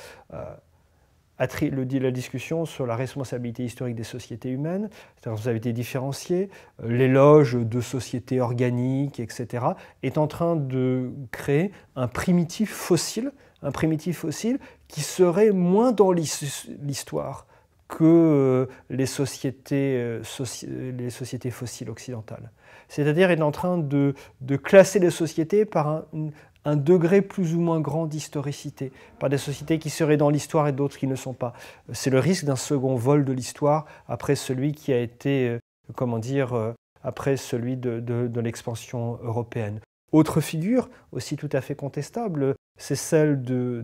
La discussion sur la responsabilité historique des sociétés humaines, la responsabilité différenciée, l'éloge de sociétés organiques, etc., est en train de créer un primitif fossile qui serait moins dans l'histoire que les sociétés fossiles occidentales. C'est-à-dire est en train de classer les sociétés par un degré plus ou moins grand d'historicité, par des sociétés qui seraient dans l'histoire et d'autres qui ne sont pas. C'est le risque d'un second vol de l'histoire après celui qui a été, après celui de l'expansion européenne. Autre figure, aussi tout à fait contestable, c'est celle de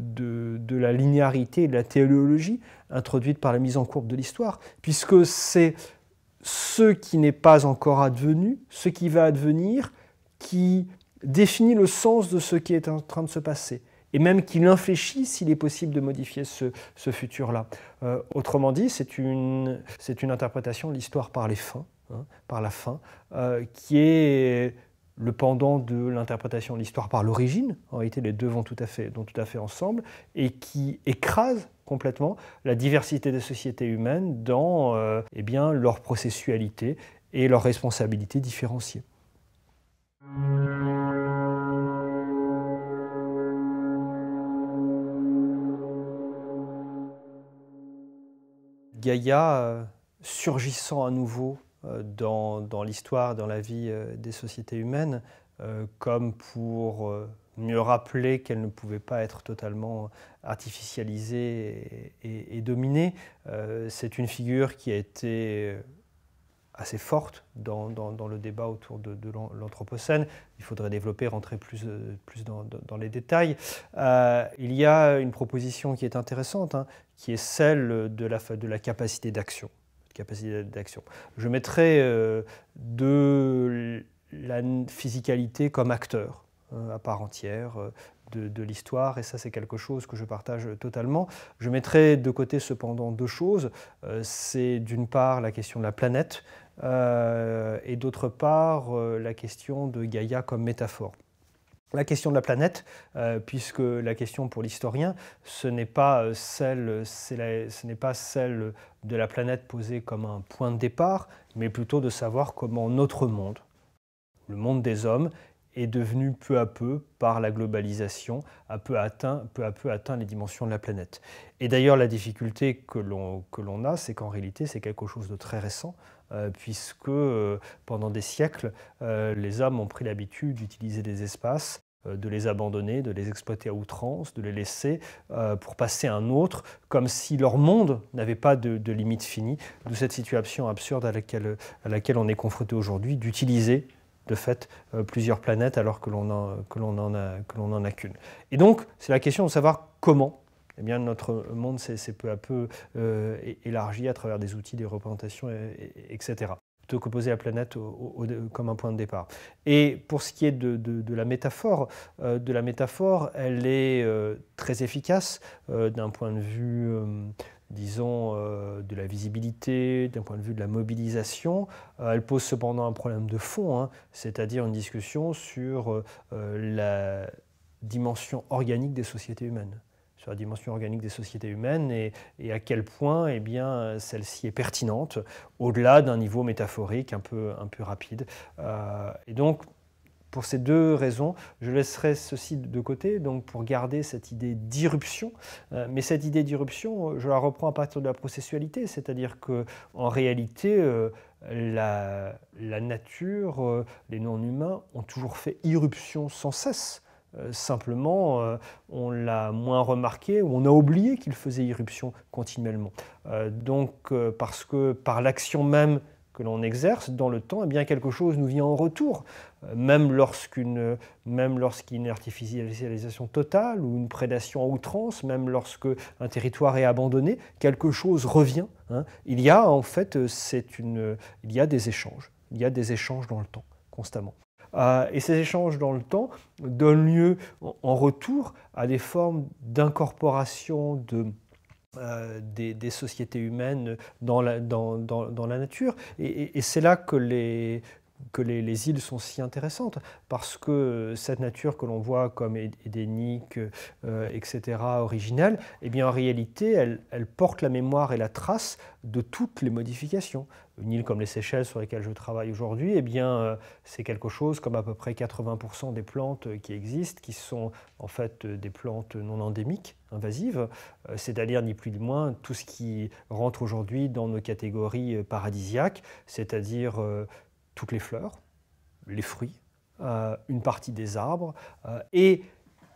la linéarité et de la téléologie introduite par la mise en courbe de l'histoire, puisque c'est ce qui n'est pas encore advenu, ce qui va advenir, qui définit le sens de ce qui est en train de se passer, et même qui l'infléchit s'il est possible de modifier ce futur-là. Autrement dit, c'est une interprétation de l'histoire par les fins, par la fin, qui est le pendant de l'interprétation de l'histoire par l'origine. En réalité, les deux vont tout à fait ensemble, et qui écrase complètement la diversité des sociétés humaines dans leur processualité et leur responsabilité différenciée. Gaïa surgissant à nouveau dans l'histoire, dans la vie des sociétés humaines, comme pour mieux rappeler qu'elle ne pouvait pas être totalement artificialisée et dominée. C'est une figure qui a été assez forte dans le débat autour de l'Anthropocène. Il faudrait développer, rentrer plus dans les détails. Il y a une proposition qui est intéressante, qui est celle de la capacité d'action. Je mettrais de la physicalité comme acteur à part entière de l'histoire, et ça c'est quelque chose que je partage totalement. Je mettrais de côté cependant deux choses. C'est d'une part la question de la planète, et d'autre part la question de Gaïa comme métaphore. La question de la planète, puisque la question pour l'historien, ce n'est pas celle de la planète posée comme un point de départ, mais plutôt de savoir comment notre monde, le monde des hommes, est devenu peu à peu, par la globalisation, peu à peu atteint les dimensions de la planète. Et d'ailleurs, la difficulté que l'on a, c'est qu'en réalité, c'est quelque chose de très récent, puisque pendant des siècles, les hommes ont pris l'habitude d'utiliser des espaces de les abandonner, de les exploiter à outrance, de les laisser pour passer à un autre, comme si leur monde n'avait pas de limite finie, de cette situation absurde à laquelle on est confronté aujourd'hui, d'utiliser de fait plusieurs planètes alors que l'on n'en a qu'une. Et donc, c'est la question de savoir comment eh bien, notre monde s'est peu à peu élargi à travers des outils, des représentations, etc. Plutôt que poser la planète comme un point de départ. Et pour ce qui est de la métaphore, elle est très efficace d'un point de vue, disons, de la visibilité, d'un point de vue de la mobilisation. Elle pose cependant un problème de fond, hein, c'est-à-dire une discussion sur la dimension organique des sociétés humaines. Sur la dimension organique des sociétés humaines et à quel point eh bien, celle-ci est pertinente au-delà d'un niveau métaphorique un peu rapide. Et donc, pour ces deux raisons, je laisserai ceci de côté donc pour garder cette idée d'irruption. Mais cette idée d'irruption, je la reprends à partir de la processualité, c'est-à-dire qu'en réalité, la nature, les non-humains ont toujours fait irruption sans cesse. Simplement, on l'a moins remarqué ou on a oublié qu'il faisait irruption continuellement. Parce que par l'action même que l'on exerce dans le temps, eh bien quelque chose nous vient en retour. Même lorsqu'il y a une artificialisation totale ou une prédation à outrance, même lorsque un territoire est abandonné, quelque chose revient. Hein. Il y a en fait, il y a des échanges. Il y a des échanges dans le temps, constamment. Et ces échanges dans le temps donnent lieu en retour à des formes d'incorporation des sociétés humaines dans la nature. Et c'est là que les îles sont si intéressantes, parce que cette nature que l'on voit comme édénique, etc., originelle, eh bien en réalité, elle porte la mémoire et la trace de toutes les modifications. Une île comme les Seychelles sur lesquelles je travaille aujourd'hui, eh bien c'est quelque chose comme à peu près 80% des plantes qui existent, qui sont en fait des plantes non endémiques, invasives, c'est-à-dire ni plus ni moins tout ce qui rentre aujourd'hui dans nos catégories paradisiaques, c'est-à-dire toutes les fleurs, les fruits, une partie des arbres, et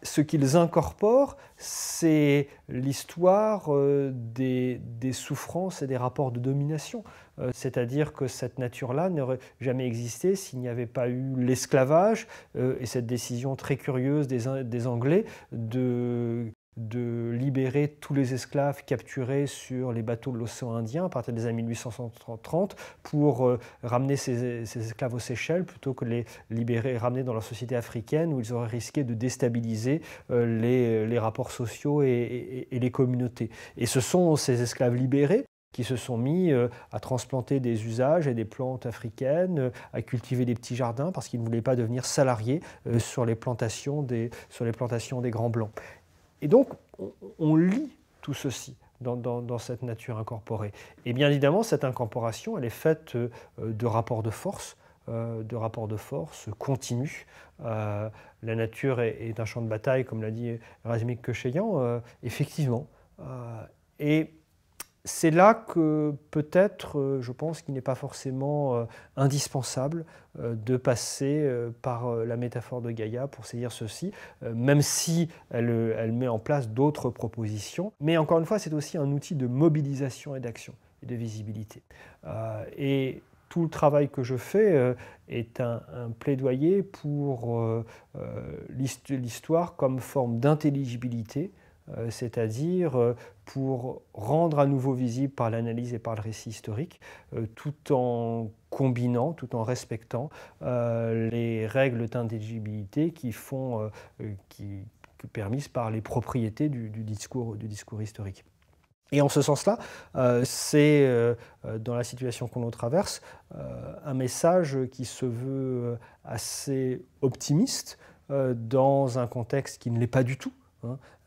ce qu'ils incorporent, c'est l'histoire des souffrances et des rapports de domination. C'est-à-dire que cette nature-là n'aurait jamais existé s'il n'y avait pas eu l'esclavage et cette décision très curieuse des Anglais de libérer tous les esclaves capturés sur les bateaux de l'océan Indien à partir des années 1830 pour ramener ces esclaves aux Seychelles plutôt que les libérer et ramener dans la société africaine où ils auraient risqué de déstabiliser les rapports sociaux et les communautés. Et ce sont ces esclaves libérés qui se sont mis à transplanter des usages et des plantes africaines, à cultiver des petits jardins parce qu'ils ne voulaient pas devenir salariés sur les plantations des Grands Blancs. Et donc, on lit tout ceci dans cette nature incorporée. Et bien évidemment, cette incorporation, elle est faite de rapports de force continus. La nature est un champ de bataille, comme l'a dit Razmik Kecheyan, effectivement. Et c'est là que peut-être, je pense qu'il n'est pas forcément indispensable de passer par la métaphore de Gaïa pour saisir ceci, même si elle met en place d'autres propositions. Mais encore une fois, c'est aussi un outil de mobilisation et d'action et de visibilité. Et tout le travail que je fais est un plaidoyer pour l'histoire comme forme d'intelligibilité, c'est-à-dire pour rendre à nouveau visible par l'analyse et par le récit historique, tout en combinant, tout en respectant les règles d'intelligibilité qui permises par les propriétés du discours historique. Et en ce sens-là, c'est dans la situation qu'on traverse un message qui se veut assez optimiste dans un contexte qui ne l'est pas du tout.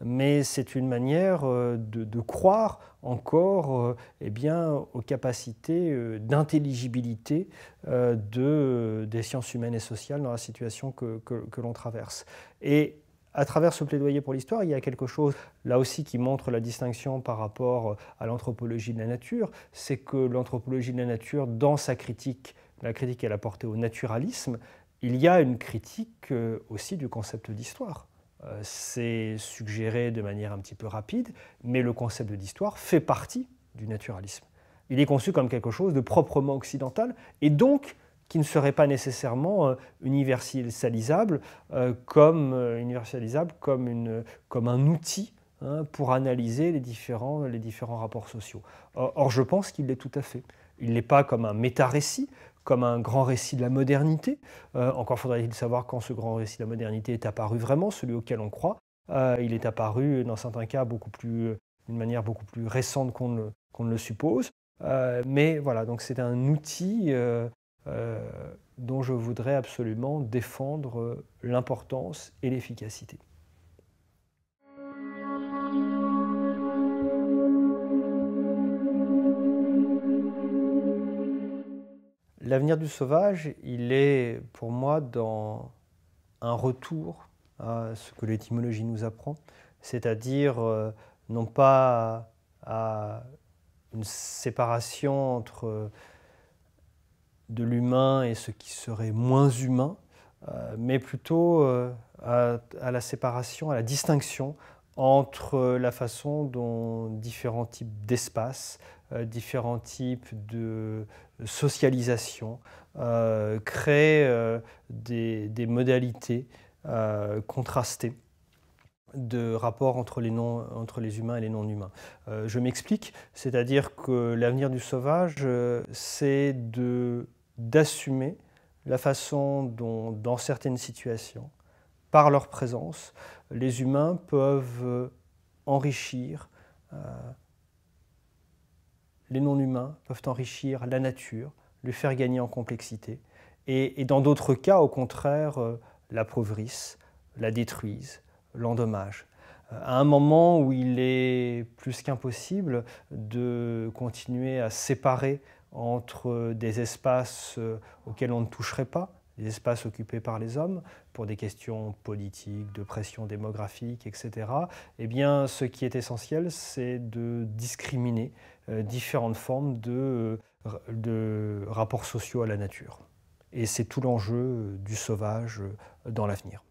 Mais c'est une manière de croire encore eh bien, aux capacités d'intelligibilité des sciences humaines et sociales dans la situation que l'on traverse. Et à travers ce plaidoyer pour l'histoire, il y a quelque chose là aussi qui montre la distinction par rapport à l'anthropologie de la nature, c'est que l'anthropologie de la nature, dans sa critique, la critique qu'elle a portée au naturalisme, il y a une critique aussi du concept d'histoire. C'est suggéré de manière un petit peu rapide, mais le concept d'histoire fait partie du naturalisme. Il est conçu comme quelque chose de proprement occidental et donc qui ne serait pas nécessairement universalisable comme un outil pour analyser les différents rapports sociaux. Or, je pense qu'il l'est tout à fait. Il n'est pas comme un méta-récit, comme un grand récit de la modernité. Encore faudrait-il savoir quand ce grand récit de la modernité est apparu vraiment, celui auquel on croit. Il est apparu, dans certains cas, d'une manière beaucoup plus récente qu'on ne le suppose. Mais voilà, donc c'est un outil dont je voudrais absolument défendre l'importance et l'efficacité. L'avenir du sauvage, il est pour moi dans un retour à ce que l'étymologie nous apprend, c'est-à-dire non pas à une séparation entre de l'humain et ce qui serait moins humain, mais plutôt à la séparation, à la distinction entre la façon dont différents types d'espaces, différents types de socialisation créent des modalités contrastées de rapport entre les humains et les non-humains. Je m'explique, c'est-à-dire que l'avenir du sauvage, c'est d'assumer la façon dont, dans certaines situations, par leur présence, les humains peuvent enrichir, les non-humains peuvent enrichir la nature, lui faire gagner en complexité, et dans d'autres cas, au contraire, l'appauvrissent, la détruisent, l'endommagent. À un moment où il est plus qu'impossible de continuer à séparer entre des espaces auxquels on ne toucherait pas, des espaces occupés par les hommes, pour des questions politiques, de pression démographique, etc., eh bien, ce qui est essentiel, c'est de discriminer différentes formes de rapports sociaux à la nature. Et c'est tout l'enjeu du sauvage dans l'avenir.